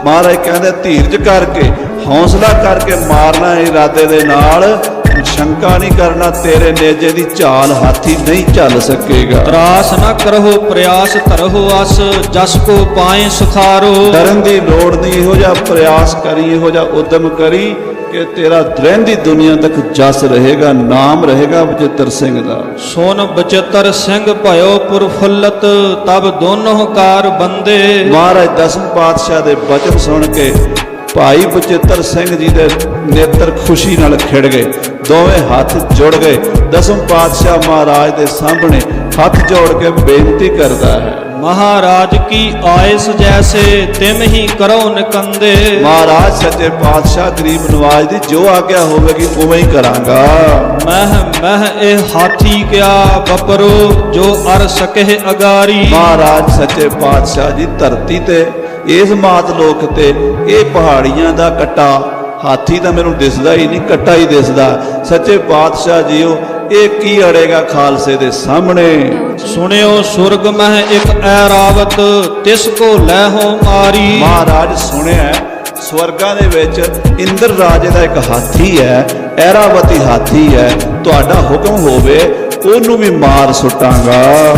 ਮਹਾਰਾਜ ਕਹਿੰਦੇ ਧੀਰਜ ਕਰਕੇ, ਹੌਸਲਾ ਕਰਕੇ ਮਾਰਨਾ ਇਰਾਦੇ ਦੇ ਨਾਲ, ਸ਼ੰਕਾ ਨਹੀਂ ਕਰਨਾ। ਤੇਰੇ ਨੇਜੇ ਦੀ ਚਾਲ ਹਾਥੀ ਨਹੀਂ ਚੱਲ ਸਕੇਗਾ। ਤਰਾਸ ਨਾ ਕਰਹੁ ਪ੍ਰਯਾਸ ਧਰਹੁ ਅਸ, ਜਸ ਕੋ ਪਾਏ ਸੁਖਾਰੋ। ਡਰਨ ਦੀ ਲੋੜ ਨਹੀਂ, ਇਹੋ ਜਿਹਾ ਪ੍ਰਯਾਸ ਕਰੀ, ਇਹੋ ਜਿਹਾ ਉਦਮ ਕਰੀ ਕਿ ਤੇਰਾ ਰਹਿੰਦੀ ਦੁਨੀਆ ਤੱਕ ਜਸ ਰਹੇਗਾ, ਨਾਮ ਰਹੇਗਾ ਬਚਿੱਤਰ ਸਿੰਘ ਦਾ। ਸੋਨ ਬਚਿੱਤਰ ਸਿੰਘ ਭਇਓ ਪ੍ਰਫੁੱਲਤ, ਤਬ ਦੋਨੋਂ ਕਾਰ ਬੰਦੇ। ਮਹਾਰਾਜ ਦਸਮ ਪਾਤਸ਼ਾਹ ਦੇ ਬਚਨ ਸੁਣ ਕੇ ਭਾਈ ਬਚਿੱਤਰ ਸਿੰਘ ਜੀ ਦੇ ਨੇਤਰ ਖੁਸ਼ੀ ਨਾਲ ਖਿੜ ਗਏ, ਦੋਵੇਂ ਹੱਥ ਜੁੜ ਗਏ। ਦਸਮ ਪਾਤਸ਼ਾਹ ਮਹਾਰਾਜ ਦੇ ਸਾਹਮਣੇ ਹੱਥ ਜੋੜ ਕੇ ਬੇਨਤੀ ਕਰਦਾ ਹੈ। ਮਹਾਰਾਜ ਕੀ ਆਇਸ ਜੈਸੇ, ਤਿਮ ਹੀ ਕਰੋ ਨਿਕੰਦੇ। ਮਹਾਰਾਜ ਸੱਚੇ ਪਾਤਸ਼ਾਹ ਗਰੀਬ ਨਵਾਜ ਦੀ ਜੋ ਆਗਿਆ ਹੋਵੇਗੀ ਉਵੇਂ ਹੀ ਕਰਾਂਗਾ। ਮਹ ਇਹ ਹਾਥੀ ਕਿਆ ਬਪਰੋ, ਜੋ ਅਰ ਸਕਹਿ ਅਗਾਰੀ। ਮਹਾਰਾਜ ਸੱਚੇ ਪਾਤਸ਼ਾਹ ਜੀ ਧਰਤੀ ਤੇ, ਇਸ ਮਾਤ ਲੋਕ ਤੇ ਇਹ ਪਹਾੜੀਆਂ ਦਾ ਕੱਟਾ ਹਾਥੀ ਤਾਂ ਮੈਨੂੰ ਦਿਸਦਾ ਹੀ ਨਹੀਂ, ਕੱਟਾ ਹੀ ਦਿਸਦਾ। ਸੱਚੇ ਪਾਤਸ਼ਾਹ ਜੀਓ, ਇਹ ਕੀ ਅੜੇਗਾ ਖਾਲਸੇ ਦੇ ਸਾਹਮਣੇ। ਸੁਣਿਓ ਸੁਰਗ ਮਹਿ ਇੱਕ ਐਰਾਵਤ, ਤਿਸ ਕੋ ਲੈ ਹੋ ਮਾਰੀ। ਮਹਾਰਾਜ ਸੁਣਿਆ ਸਵਰਗਾਂ ਦੇ ਵਿੱਚ ਇੰਦਰ ਰਾਜੇ ਦਾ ਇੱਕ ਹਾਥੀ ਹੈ, ਐਰਾਵਤੀ ਹਾਥੀ ਹੈ, ਤੁਹਾਡਾ ਹੁਕਮ ਹੋਵੇ ਉਹਨੂੰ ਵੀ ਮਾਰ ਸੁੱਟਾਂਗਾ।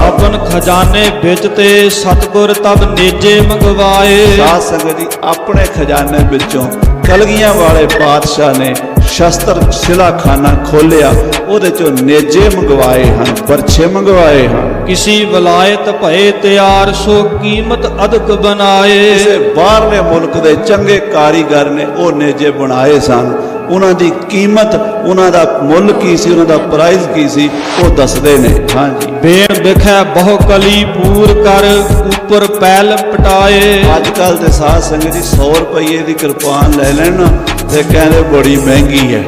ਆਪਨ ਖਜ਼ਾਨੇ ਵਿੱਚ ਤੇ ਸਤਗੁਰ ਤਬ ਨੇਜੇ ਮੰਗਵਾਏ। ਸਾਧ ਸੰਗਤ ਜੀ, ਆਪਣੇ ਖਜ਼ਾਨੇ ਵਿੱਚੋਂ ਕਲਗੀਆਂ ਵਾਲੇ ਪਾਤਸ਼ਾਹ ਨੇ ਸ਼ਸਤਰ ਸਿਲਾਖਾਨਾ ਖੋਲਿਆ, ਉਹਦੇ ਚੋਂ ਨੇਜੇ ਮੰਗਵਾਏ ਹਨ, ਪਰਛੇ ਮੰਗਵਾਏ ਹਨ। ਕਿਸੀ ਵਲਾਇਤ ਭਏ ਤਿਆਰ, ਸੋ ਕੀਮਤ ਅਦਕ ਬਣਾਏ। ਕਿਸੇ ਬਾਹਰਲੇ ਮੁਲਕ ਦੇ ਚੰਗੇ ਕਾਰੀਗਰ ਨੇ ਉਹ ਨੇਜੇ ਬਣਾਏ ਸਨ। ਉਹਨਾਂ ਦੀ ਕੀਮਤ, ਉਹਨਾਂ ਦਾ ਮੁੱਲ ਕੀ ਸੀ, ਉਹਨਾਂ ਦਾ ਪ੍ਰਾਈਸ ਕੀ ਸੀ, ਉਹ ਦੱਸਦੇ ਨੇ। ਹਾਂਜੀ, ਬੇਣ ਬਿਖੈ ਬਹੁ ਕਲੀ ਪੂਰ ਕਰ, ਉੱਪਰ ਪੈਲ ਪਟਾਏ। ਅੱਜ ਕੱਲ ਦੇ ਸਾਧ ਸੰਗਤ ਜੀ 100 ਰੁਪਏ ਦੀ ਕਿਰਪਾਨ ਲੈ ਲੈਣ ਤੇ ਕਹਿੰਦੇ ਬੜੀ ਮਹਿੰਗੀ ਹੈ।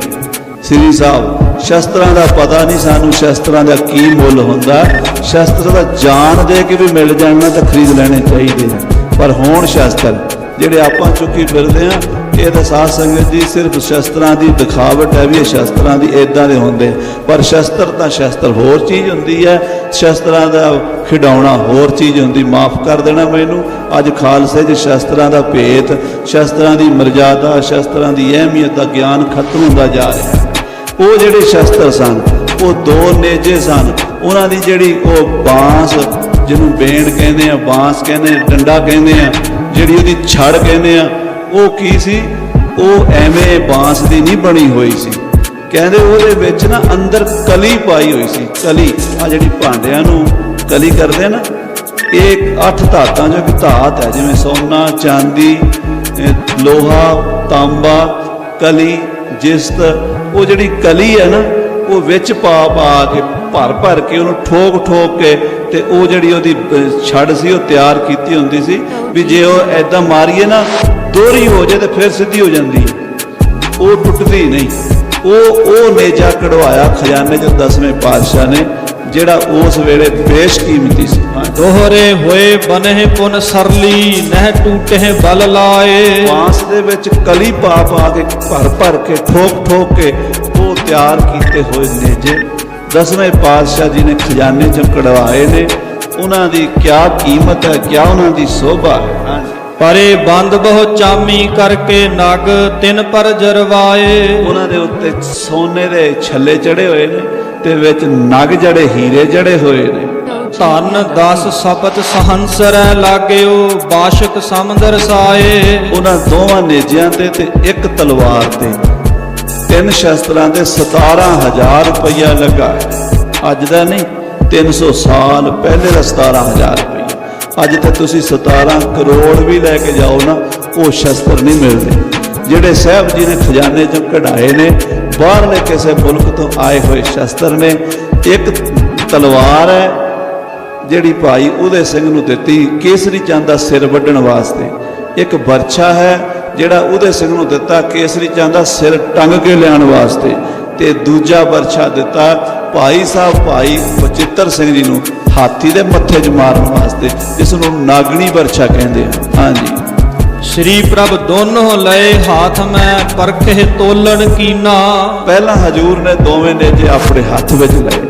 ਸ੍ਰੀ ਸਾਹਿਬ ਸ਼ਸਤਰਾਂ ਦਾ ਪਤਾ ਨਹੀਂ ਸਾਨੂੰ, ਸ਼ਸਤਰਾਂ ਦਾ ਕੀ ਮੁੱਲ ਹੁੰਦਾ। ਸ਼ਸਤਰ ਦਾ ਜਾਨ ਦੇ ਕੇ ਵੀ ਮਿਲ ਜਾਣਾ ਤਾਂ ਖਰੀਦ ਲੈਣੇ ਚਾਹੀਦੇ ਆ। ਪਰ ਹੁਣ ਸ਼ਸਤਰ ਜਿਹੜੇ ਆਪਾਂ ਚੁੱਕੀ ਫਿਰਦੇ ਆ, ਇਹ ਤਾਂ ਸਾਧ ਸੰਗਤ ਜੀ ਸਿਰਫ ਸ਼ਸਤਰਾਂ ਦੀ ਦਿਖਾਵਟ ਹੈ ਵੀ ਇਹ ਸ਼ਸਤਰਾਂ ਦੀ ਇਦਾਂ ਦੇ ਹੁੰਦੇ, ਪਰ ਸ਼ਸਤਰ ਤਾਂ ਸ਼ਸਤਰ ਹੋਰ ਚੀਜ਼ ਹੁੰਦੀ ਹੈ, ਸ਼ਸਤਰਾਂ ਦਾ ਖਿਡਾਉਣਾ ਹੋਰ ਚੀਜ਼ ਹੁੰਦੀ। ਮਾਫ ਕਰ ਦੇਣਾ ਮੈਨੂੰ, ਅੱਜ ਖਾਲਸੇ 'ਚ ਸ਼ਸਤਰਾਂ ਦਾ ਭੇਤ, ਸ਼ਸਤਰਾਂ ਦੀ ਮਰਜ਼ਾਦਾ, ਸ਼ਸਤਰਾਂ ਦੀ ਅਹਿਮੀਅਤ ਦਾ ਗਿਆਨ ਖਤਮ ਹੁੰਦਾ ਜਾ ਰਿਹਾ। ਉਹ ਜਿਹੜੇ ਸ਼ਸਤਰ ਸਨ ਉਹ ਦੋ ਨੇਜੇ ਸਨ। ਉਹਨਾਂ ਦੀ ਜਿਹੜੀ ਉਹ ਬਾਂਸ, ਜਿਹਨੂੰ ਬੇਣ ਕਹਿੰਦੇ ਆ, ਬਾਂਸ ਕਹਿੰਦੇ ਆ, ਡੰਡਾ ਕਹਿੰਦੇ ਆ, ਜਿਹੜੀ ਉਹਦੀ ਛੜ ਕਹਿੰਦੇ ਆ, ਉਹ ਕੀ ਸੀ? ਉਹ ਐਵੇਂ ਬਾਂਸ ਦੀ ਨਹੀਂ ਬਣੀ ਹੋਈ ਸੀ। ਕਹਿੰਦੇ ਉਹਦੇ ਵਿੱਚ ਨਾ ਅੰਦਰ ਕਲੀ ਪਾਈ ਹੋਈ ਸੀ। ਕਲੀ ਆ ਜਿਹੜੀ ਭਾਂਡਿਆਂ ਨੂੰ ਕਲੀ ਕਰਦੇ ਨਾ, ਇਹ 8 ਧਾਤਾਂ ਜੋ ਕਿ ਧਾਤ ਹੈ, ਜਿਵੇਂ ਸੋਨਾ, ਚਾਂਦੀ, ਲੋਹਾ, ਤਾਂਬਾ, ਕਲੀ, ਜਿਸਤ। ਉਹ ਜਿਹੜੀ ਕਲੀ ਹੈ ਨਾ, ਉਹ ਵਿੱਚ ਪਾ ਕੇ ਭਰ ਕੇ ਉਹਨੂੰ ਠੋਕ ਕੇ ਤੇ ਉਹ ਜਿਹੜੀ ਉਹਦੀ ਛੜ ਸੀ ਉਹ ਤਿਆਰ ਕੀਤੀ ਹੁੰਦੀ ਸੀ ਵੀ ਜੇ ਉਹ ਐਦਾਂ ਮਾਰੀਏ ਨਾ ਦੋਹਰੀ ਹੋ ਜਾਏ ਤੇ ਫਿਰ ਸਿੱਧੀ ਹੋ ਜਾਂਦੀ ਹੈ, ਉਹ ਟੁੱਟਦੀ ਨਹੀਂ। ਉਹ ਨੇਜਾ ਕਢਵਾਇਆ ਖਜ਼ਾਨੇ 'ਚ 10ਵੇਂ ਪਾਤਸ਼ਾਹ ਨੇ, ਜਿਹੜਾ ਉਸ ਵੇਲੇ ਬੇਸ਼ਕੀਮਤੀ ਸੀ। ਦੋਹਰੇ ਹੋਏ ਬਨਹਿ ਪੁਨ ਸਰਲੀ, ਨਹਿ ਟੂਟਹਿ ਬਲ ਲਾਏ। ਬਾਂਸ ਦੇ ਵਿੱਚ ਕਲੀ ਪਾ ਕੇ ਭਰ ਕੇ ਠੋਕ ਕੇ ਉਹ ਤਿਆਰ ਕੀਤੇ ਹੋਏ ਨੇਜੇ 10ਵੇਂ ਪਾਤਸ਼ਾਹ ਜੀ ਨੇ ਖਜ਼ਾਨੇ 'ਚ ਕਢਵਾਏ ਨੇ। ਉਹਨਾਂ ਦੀ ਕਿਆ ਕੀਮਤ ਹੈ, ਕਿਆ ਉਹਨਾਂ ਦੀ ਸੋਭਾ ਹੈ। ਪਰੇ ਬੰਦ ਬਹੁ ਚਾਮੀ ਕਰਕੇ ਨਗ ਤਿਨ ਪਰ ਜਰਵਾਏ। ਉਹਨਾਂ ਦੇ ਉੱਤੇ ਸੋਨੇ ਦੇ ਛੱਲੇ ਚੜੇ ਹੋਏ ਨੇ ਤੇ ਵਿੱਚ ਨਗ ਜੜੇ ਹੀਰੇ ਜੜੇ ਹੋਏ ਨੇ। ਧਨ 10 ਸਪਤ ਸਹੰਸਰੈ ਲਾਗਿਓ, ਬਾਸ਼ਕ ਸਮੰਦਰ ਸਾਏ। ਉਹਨਾਂ ਦੋਵਾਂ ਨੇਜਿਆਂ ਤੇ ਇੱਕ ਤਲਵਾਰ ਤੇ 3 ਸ਼ਸਤਰਾਂ ਤੇ 17,000 ਰੁਪਈਆ ਲੱਗਾ। ਅੱਜ ਦਾ ਨਹੀਂ, 300 ਸਾਲ ਪਹਿਲੇ ਦਾ 17,000 ਰੁਪਈਆ। ਅੱਜ ਤੇ ਤੁਸੀਂ 17 ਕਰੋੜ ਵੀ ਲੈ ਕੇ ਜਾਓ ਨਾ, ਉਹ ਸ਼ਸਤਰ ਨਹੀਂ ਮਿਲਦੇ ਜਿਹੜੇ ਸਾਹਿਬ ਜੀ ਨੇ ਖਜ਼ਾਨੇ 'ਚੋਂ ਕਢਾਏ ਨੇ। ਬਾਹਰਲੇ ਕਿਸੇ ਮੁਲਕ ਤੋਂ ਆਏ ਹੋਏ ਸ਼ਸਤਰ ਨੇ। ਇੱਕ ਤਲਵਾਰ ਹੈ ਜਿਹੜੀ ਭਾਈ ਉਦੈ ਸਿੰਘ ਨੂੰ ਦਿੱਤੀ ਕੇਸਰੀ ਚੰਦ ਦਾ ਸਿਰ ਵੱਢਣ ਵਾਸਤੇ। ਇੱਕ ਬਰਛਾ ਹੈ ਜਿਹੜਾ ਉਦੈ ਸਿੰਘ ਨੂੰ ਦਿੱਤਾ ਕੇਸਰੀ ਚੰਦ ਦਾ ਸਿਰ ਟੰਗ ਕੇ ਲਿਆਉਣ ਵਾਸਤੇ। ਤੇ ਦੂਜਾ ਬਰਛਾ ਦਿੱਤਾ ਭਾਈ ਸਾਹਿਬ ਭਾਈ ਬਚਿੱਤਰ ਸਿੰਘ ਜੀ ਨੂੰ ਹਾਥੀ ਦੇ ਮੱਥੇ 'ਚ ਮਾਰਨ ਵਾਸਤੇ, ਜਿਸ ਨੂੰ ਨਾਗਣੀ ਬਰਛਾ ਕਹਿੰਦੇ ਆ। ਹਾਂਜੀ। श्री प्रभ दोनों लय हाथ में परखे तोलन कीना। ਪਹਿਲਾਂ ਹਜੂਰ ਨੇ ਦੋਵੇਂ ਨੇਜੇ ਆਪਣੇ ਹੱਥ ਵਿੱਚ ਲਏ।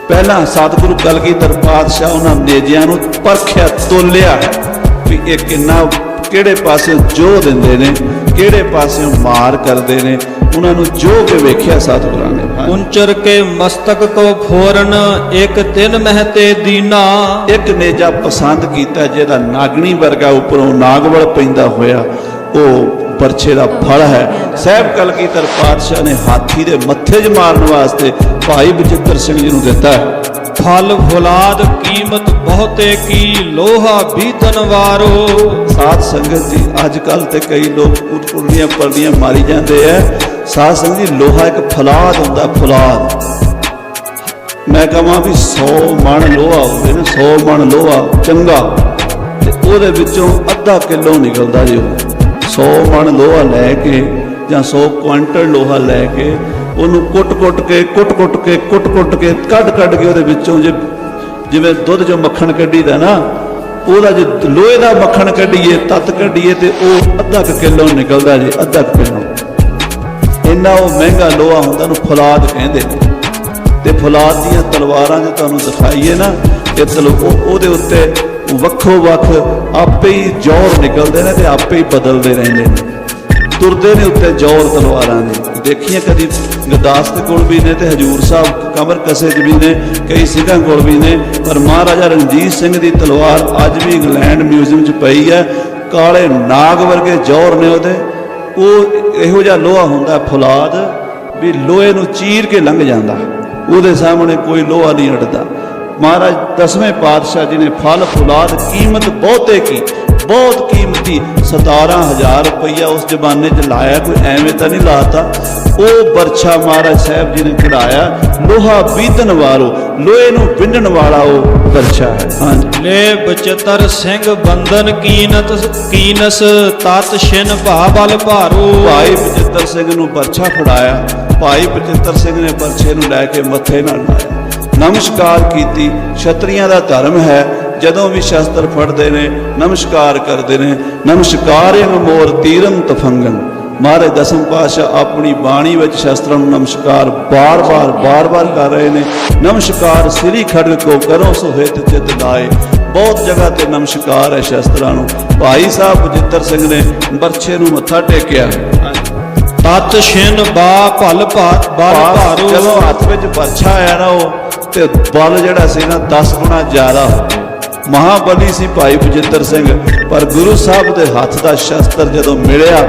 ਪਹਿਲਾਂ ਸਤਿਗੁਰੂ ਕਲਗੀਧਰ ਪਾਤਸ਼ਾਹ ਉਹਨਾਂ ਨੇਜਿਆਂ ਨੂੰ ਪਰਖਿਆ, ਤੋਲਿਆ ਵੀ ਇਹ ਕਿੰਨਾ, ਕਿਹੜੇ ਪਾਸੇ ਜੋ ਦਿੰਦੇ ਨੇ, ਕਿਹੜੇ ਪਾਸੇ ਮਾਰ ਕਰਦੇ ਨੇ। ਉਹਨਾਂ ਨੂੰ ਜੋ ਕੇ ਵੇਖਿਆ ਸਤਿਗੁਰਾਂ ਨੇ। उंचर के मस्तक को फोरन एक दिन महते दीना। ਇੱਕ ਨੇਜਾ ਪਸੰਦ ਕੀਤਾ ਜਿਹਦਾ ਨਾਗਣੀ ਵਰਗਾ ਉੱਪਰੋਂ ਨਾਗਵਲ ਪੈਂਦਾ ਹੋਇਆ ਉਹ ਪਰਛੇ ਦਾ ਫਲ ਹੈ। ਸਾਹਿਬ ਕਲਗੀਧਰ ਪਾਤਸ਼ਾਹ ਨੇ ਹਾਥੀ ਦੇ ਮੱਥੇ 'ਚ ਮਾਰਨ ਵਾਸਤੇ ਭਾਈ ਬਚਿੱਤਰ ਸਿੰਘ ਜੀ ਨੂੰ ਦਿੱਤਾ ਹੈ। फल फुलाद कीमत बहुते की, लोहा भी तनवारो। ਸਾਧ ਸੰਗਤ ਜੀ ਅੱਜ ਕੱਲ ਤੇ ਕਈ ਲੋਕ ਕੁੜਕੁੜੀਆਂ ਪਰਦੀਆਂ ਮਾਰੀ ਜਾਂਦੇ ਐ। ਸਾਧ ਸੰਗਤ ਜੀ ਲੋਹਾ ਇੱਕ ਫੁਲਾਦ ਹੁੰਦਾ, ਫੁਲਾਦ। ਮੈਂ ਕਹਾਂ ਵੀ 100 ਮਣ ਲੋਹਾ ਹੋਵੇ ਨਾ, 100 ਮਣ ਲੋਹਾ ਚੰਗਾ, ਤੇ ਉਹਦੇ ਵਿੱਚੋਂ ਅੱਧਾ ਕਿਲੋ ਨਿਕਲਦਾ ਜੀ। 100 ਮਣ ਲੋਹਾ ਲੈ ਕੇ ਜਾਂ 100 ਕੁਇੰਟਲ ਲੋਹਾ ਲੈ ਕੇ ਉਹਨੂੰ ਕੁੱਟ-ਕੁੱਟ ਕੇ ਕੱਢ ਕੇ ਉਹਦੇ ਵਿੱਚੋਂ ਜਿਵੇਂ ਦੁੱਧ 'ਚੋਂ ਮੱਖਣ ਕੱਢੀਦਾ ਨਾ, ਉਹਦਾ ਜੇ ਲੋਹੇ ਦਾ ਮੱਖਣ ਕੱਢੀਏ, ਤੱਤ ਕੱਢੀਏ, ਤੇ ਉਹ ਅੱਧਾ ਕਿਲੋ ਨਿਕਲਦਾ ਜੀ, ਅੱਧਾ ਕਿਲੋ। ਇੰਨਾ ਉਹ ਮਹਿੰਗਾ ਲੋਹਾ ਹੁੰਦਾ, ਉਹਨੂੰ ਫੁਲਾਦ ਕਹਿੰਦੇ ਨੇ। ਤੇ ਫੁਲਾਦ ਦੀਆਂ ਤਲਵਾਰਾਂ ਜੇ ਤੁਹਾਨੂੰ ਦਿਖਾਈਏ ਨਾ, ਇਹ ਉਹਦੇ ਉੱਤੇ ਵੱਖੋ ਵੱਖ ਆਪੇ ਹੀ ਜੌਹਰ ਨਿਕਲਦੇ ਨੇ ਤੇ ਆਪੇ ਹੀ ਬਦਲਦੇ ਰਹਿੰਦੇ ਨੇ, ਤੁਰਦੇ ਨੇ ਉੱਤੇ ਜੌਹਰ ਤਲਵਾਰਾਂ ਦੇ। ਦੇਖੀਆਂ ਕਦੀ ਗੁਰਦਾਸ ਦੇ ਕੋਲ ਵੀ ਨੇ ਤੇ ਹਜੂਰ ਸਾਹਿਬ ਕਮਰ ਕਸੇ 'ਚ ਵੀ ਨੇ, ਕਈ ਸਿੰਘਾਂ ਕੋਲ ਵੀ ਨੇ। ਪਰ ਮਹਾਰਾਜਾ ਰਣਜੀਤ ਸਿੰਘ ਦੀ ਤਲਵਾਰ ਅੱਜ ਵੀ ਇੰਗਲੈਂਡ ਮਿਊਜ਼ੀਅਮ 'ਚ ਪਈ ਹੈ। ਕਾਲੇ ਨਾਗ ਵਰਗੇ ਜੌਹਰ ਨੇ ਉਹਦੇ। ਉਹ ਇਹੋ ਜਿਹਾ ਲੋਹਾ ਹੁੰਦਾ ਫੁਲਾਦ ਵੀ ਲੋਹੇ ਨੂੰ ਚੀਰ ਕੇ ਲੰਘ ਜਾਂਦਾ, ਉਹਦੇ ਸਾਹਮਣੇ ਕੋਈ ਲੋਹਾ ਨਹੀਂ ਅੜਦਾ। ਮਹਾਰਾਜ 10ਵੇਂ ਪਾਤਸ਼ਾਹ ਜੀ ਨੇ ਫਲ ਫੁਲਾਦ ਕੀਮਤ ਬਹੁਤੇ ਕੀ, ਬਹੁਤ ਕੀਮਤੀ 17,000 ਰੁਪਈਆ ਉਸ ਜ਼ਮਾਨੇ 'ਚ ਲਾਇਆ, ਕੋਈ ਐਵੇਂ ਤਾਂ ਨਹੀਂ ਲਾਤਾ। ਉਹ ਬਰਛਾ ਮਹਾਰਾਜ ਸਾਹਿਬ ਜੀ ਨੇ ਕਢਾਇਆ, ਲੋਹਾ ਬੀਧਨ ਵਾਰੋ, ਲੋਹੇ ਨੂੰ ਵਿੰਨਣ ਵਾਲਾ ਉਹ ਬਰਛਾ ਹੈ। ਹਾਂਜੀ। ले बचतर सिंह बंधन कीनस तात छिन भा बल भारो। ਭਾਈ ਬਚਿੱਤਰ ਸਿੰਘ ਨੂੰ ਬਰਛਾ ਫੜਾਇਆ ਭਾਈ ਬਚਿੱਤਰ ਸਿੰਘ ਨੇ ਬਰਛੇ ਨੂੰ ਲੈ ਕੇ ਮੱਥੇ ਨਾਲ ਲਾਇਆ, ਨਮਸਕਾਰ ਕੀਤੀ। ਛਤਰੀਆਂ ਦਾ ਧਰਮ ਹੈ, ਜਦੋਂ ਵੀ ਸ਼ਸਤਰ ਫੜਦੇ ਨੇ ਨਮਸਕਾਰ ਕਰਦੇ ਨੇ। ਨਮਸਕਾਰਿੰ ਮੋਰ ਤੀਰੰ ਤਫੰਗਨ। ਮਹਾਰਾਜ ਦਸਮ ਪਾਤਸ਼ਾਹ ਆਪਣੀ ਬਾਣੀ ਵਿੱਚ ਸ਼ਸਤਰਾਂ ਨੂੰ ਨਮਸਕਾਰ ਬਾਰ-ਬਾਰ ਕਰ ਰਹੇ ਨੇ। ਨਮਸਕਾਰ ਸ੍ਰੀ ਖੜਗ ਕੋ ਕਰੋ ਸੋ ਹਿਤ ਚਿਤ ਲਾਏ। ਬਹੁਤ ਜਗ੍ਹਾ ਤੇ ਨਮਸਕਾਰ ਹੈ ਸ਼ਸਤਰਾਂ ਨੂੰ। ਭਾਈ ਸਾਹਿਬ ਬਚਿੱਤਰ ਸਿੰਘ ਨੇ ਬਰਛੇ ਨੂੰ ਮੱਥਾ ਟੇਕਿਆ। ਤਤ ਛਿਨ ਬਾ ਭਲ ਭਾਰੋ। ਜਦੋਂ ਹੱਥ ਵਿੱਚ ਬਰਛਾ ਆਇਆ ਨਾ, ਉਹ ਤੇ ਬਲ ਜਿਹੜਾ ਸੀ ਨਾ 10 ਗੁਣਾ ਜ਼ਿਆਦਾ ਹੋ ਗਿਆ। ਮਹਾਬਲੀ ਸੀ ਭਾਈ ਬਚਿੱਤਰ ਸਿੰਘ, ਪਰ ਗੁਰੂ ਸਾਹਿਬ ਦੇ ਹੱਥ ਦਾ ਸ਼ਸਤਰ ਜਦੋਂ ਮਿਲਿਆ,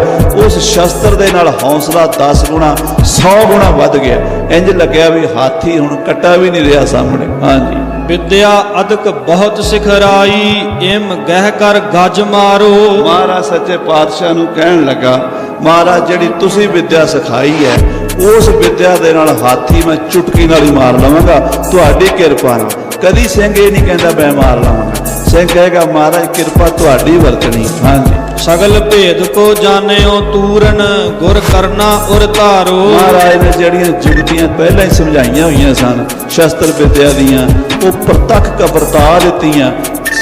ਉਸ ਸ਼ਸਤਰ ਦੇ ਨਾਲ ਹੌਸਲਾ 10 ਗੁਣਾ 100 ਗੁਣਾ ਵੱਧ ਗਿਆ। ਇੰਜ ਲੱਗਿਆ ਵੀ ਹਾਥੀ ਹੁਣ ਕੱਟਾ ਵੀ ਨਹੀਂ ਰਿਹਾ ਸਾਹਮਣੇ। ਹਾਂਜੀ। ਵਿਦਿਆ ਅਦਕ ਬਹੁਤ ਸਿਖਰਾਈ, ਇਮ ਗਹਿ ਕਰ ਗੱਜ ਮਾਰੋ। ਮਹਾਰਾਜ ਸੱਚੇ ਪਾਤਸ਼ਾਹ ਨੂੰ ਕਹਿਣ ਲੱਗਾ, ਮਹਾਰਾਜ ਜਿਹੜੀ ਤੁਸੀਂ ਵਿਦਿਆ ਸਿਖਾਈ ਹੈ, ਉਸ ਵਿਦਿਆ ਦੇ ਨਾਲ ਹਾਥੀ ਮੈਂ ਚੁਟਕੀ ਨਾਲ ਹੀ ਮਾਰ ਲਵਾਂਗਾ, ਤੁਹਾਡੀ ਕਿਰਪਾ ਨਾਲ। ਕਦੀ ਸਿੰਘ ਇਹ ਨਹੀਂ ਕਹਿੰਦਾ ਮੈਂ ਮਾਰ ਲਵਾਂਗਾ, ਸਿੰਘ ਕਹੇਗਾ ਮਹਾਰਾਜ ਕਿਰਪਾ ਤੁਹਾਡੀ ਵਰਤਣੀ। ਹਾਂਜੀ। ਸਗਲ ਭੇਦ ਕੋ ਜਾਣਿਓ ਤੂਰਨ, ਗੁਰ ਕਰਨਾ ਉਰ ਧਾਰੋ। ਮਹਾਰਾਜ ਨੇ ਜਿਹੜੀਆਂ ਜੁਗਤੀਆਂ ਪਹਿਲਾਂ ਹੀ ਸਮਝਾਈਆਂ ਹੋਈਆਂ ਸਨ ਸ਼ਸਤਰ ਵਿਦਿਆ ਦੀਆਂ, ਉਹ ਪ੍ਰਤੱਖ ਵਰਤਾ ਦਿੱਤੀਆਂ।